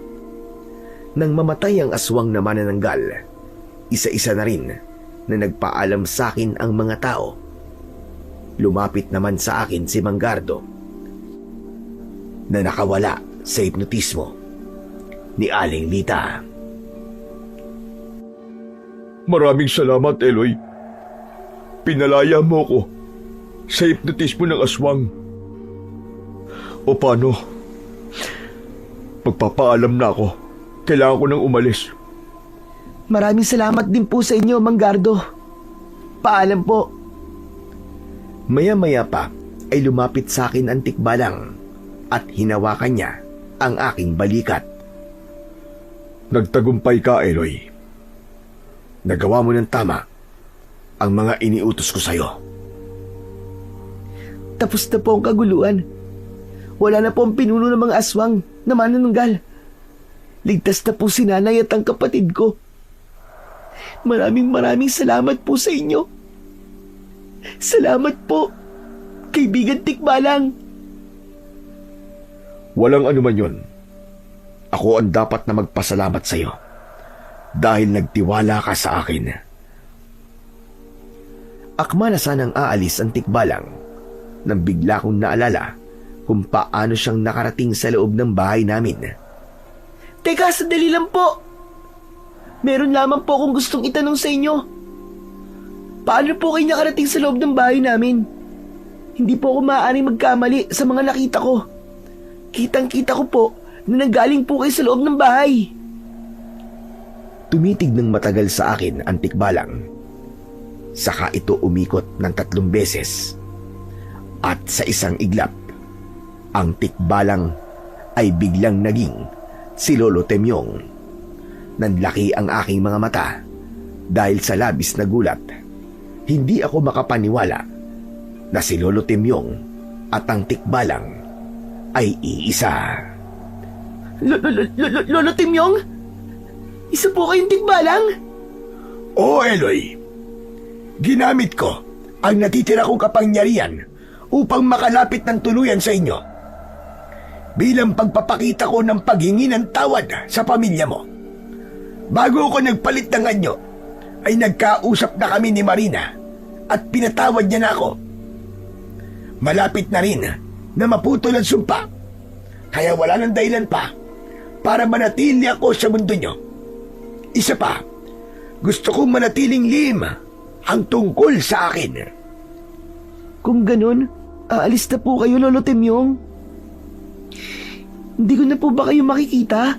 Nang mamatay ang aswang na manananggal, isa-isa na rin na nagpaalam sa akin ang mga tao. Lumapit naman sa akin si Manggardo na nakawala sa hipnotismo ni Aling Lita. Maraming salamat, Eloy. Pinalaya mo ko sa hipnotismo ng aswang. O paano? Magpapaalam na ako. Kailangan ko nang umalis. Maraming salamat din po sa inyo, Mang Gardo. Paalam po. Maya-maya pa ay lumapit sa akin ang tikbalang at hinawakan niya ang aking balikat. Nagtagumpay ka, Eloy. Nagawa mo ng tama ang mga iniutos ko sa'yo. Tapos na po ang kaguluhan. Wala na po ang pinuno ng mga aswang na mananunggal. Ligtas na po si nanay at ang kapatid ko. Maraming salamat po sa inyo. Salamat po, kaibigan Tikbalang. Walang anuman yun. Ako ang dapat na magpasalamat sa iyo dahil nagtiwala ka sa akin. Akma na sanang aalis ang Tikbalang nang bigla kong naalala kung paano siyang nakarating sa loob ng bahay namin. Teka, sandali lang po. Meron lamang po akong gustong itanong sa inyo. Paano po kayo nakarating sa loob ng bahay namin? Hindi po ako maaaring magkamali sa mga nakita ko. Kitang-kita ko po na nanggaling po kayo sa loob ng bahay. Tumitig ng matagal sa akin ang Tikbalang. Saka ito umikot ng 3 beses. At sa isang iglap, ang Tikbalang ay biglang naging si Lolo Temyong. Nanlaki ang aking mga mata dahil sa labis na gulat. Hindi ako makapaniwala na si Lolo Temyong at ang Tikbalang ay iisa. Lolo Timyong? Isa po kayong Tikbalang? Oo, Eloy. Ginamit ko ang natitira kong kapangyarihan upang makalapit ng tuluyan sa inyo. Bilang pagpapakita ko ng paghingi ng tawad sa pamilya mo. Bago ako nagpalit ng anyo, ay nagkausap na kami ni Marina at pinatawad niya na ako. Malapit na rin na maputol ang sumpa, kaya wala nang dahilan pa para manatili ako sa mundo niyo. Isa pa, gusto kong manatiling lihim ang tungkol sa akin. Kung ganun, aalis na po kayo, Lolo Temyong. Hindi ko na po ba kayo makikita?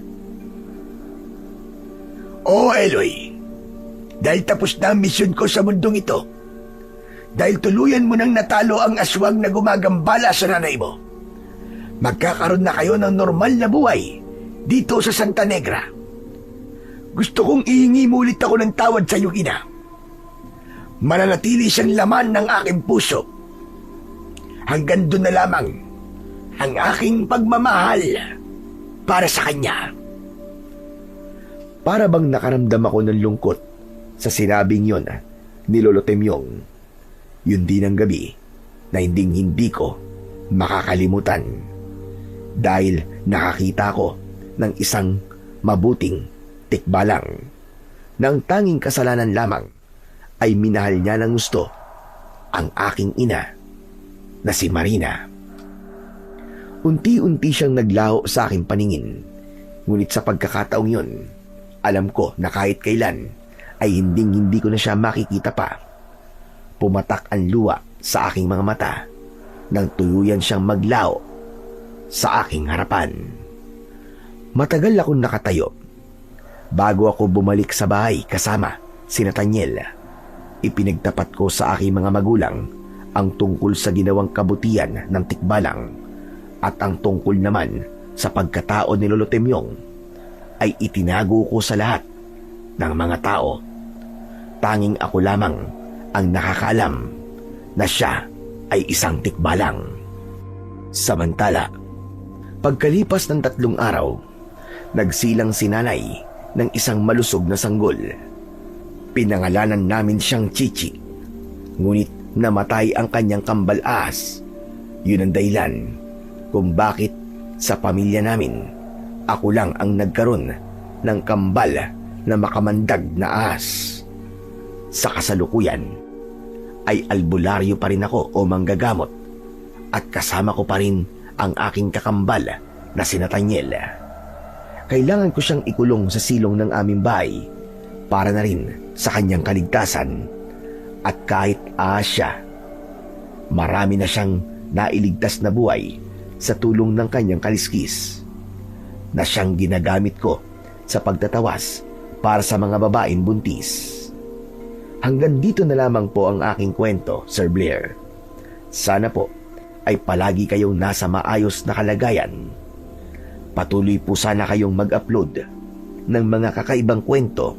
Oo, Eloy. Dahil tapos na ang misyon ko sa mundong ito. Dahil tuluyan mo nang natalo ang aswang na gumagambala sa nanay mo. Magkakaroon na kayo ng normal na buhay dito sa Santa Negra. Gusto kong ihingi mulit ako ng tawad sa iyong ina. Mananatili siyang laman ng aking puso. Hanggang doon na lamang ang aking pagmamahal para sa kanya. Para bang nakaramdam ako ng lungkot sa sinabing yon ni Lolo Temyong. Yun din ang gabi na hindi ko makakalimutan dahil nakakita ko ng isang mabuting Tikbalang na ang tanging kasalanan lamang ay minahal niya ng gusto ang aking ina na si Marina. Unti-unti siyang naglaho sa aking paningin, ngunit sa pagkakataong yun, alam ko na kahit kailan ay hindi ko na siya makikita pa. Pumatak ang luha sa aking mga mata nang tuluyan siyang maglaho sa aking harapan. Matagal akong nakatayo bago ako bumalik sa bahay kasama si Nathaniel. Ipinagtapat ko sa aking mga magulang ang tungkol sa ginawang kabutihan ng Tikbalang at ang tungkol naman sa pagkatao ni Lolo Temyong ay itinago ko sa lahat ng mga tao. Tanging ako lamang ang nakakaalam na siya ay isang Tikbalang. Samantala, pagkalipas ng 3 araw, nagsilang si nanay ng isang malusog na sanggol. Pinangalanan namin siyang Chichi, ngunit namatay ang kanyang kambal ahas. Yun ang dahilan kung bakit sa pamilya namin ako lang ang nagkaroon ng kambal na makamandag na ahas. Sa kasalukuyan ay albularyo pa rin ako o manggagamot at kasama ko pa rin ang aking kakambal na si Nathaniel. Kailangan ko siyang ikulong sa silong ng aming bahay para na rin sa kanyang kaligtasan. At kahit ahas siya, marami na siyang nailigtas na buhay sa tulong ng kanyang kaliskis na siyang ginagamit ko sa pagtatawas para sa mga babaeng buntis. Hanggang dito na lamang po ang aking kwento, Sir Blair. Sana po ay palagi kayong nasa maayos na kalagayan. Patuloy po sana kayong mag-upload ng mga kakaibang kwento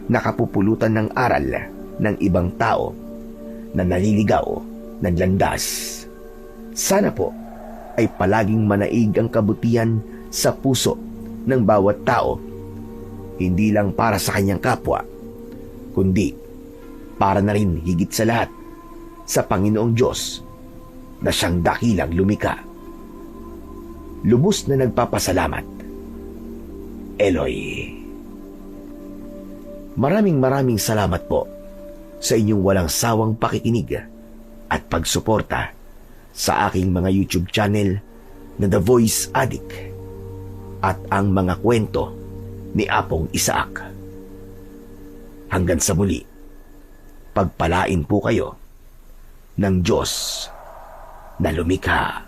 na kapupulutan ng aral ng ibang tao na naliligaw ng landas. Sana po ay palaging manaig ang kabutihan sa puso ng bawat tao, hindi lang para sa kanyang kapwa, kundi para na rin higit sa lahat sa Panginoong Diyos na siyang dakilang lumikha. Lubos na nagpapasalamat, Eloy. Maraming salamat po sa inyong walang sawang pakikinig at pagsuporta sa aking mga YouTube channel na The Voice Addict at ang mga kwento ni Apong Isaac. Hanggang sa muli, pagpalain po kayo ng Diyos na lumikha.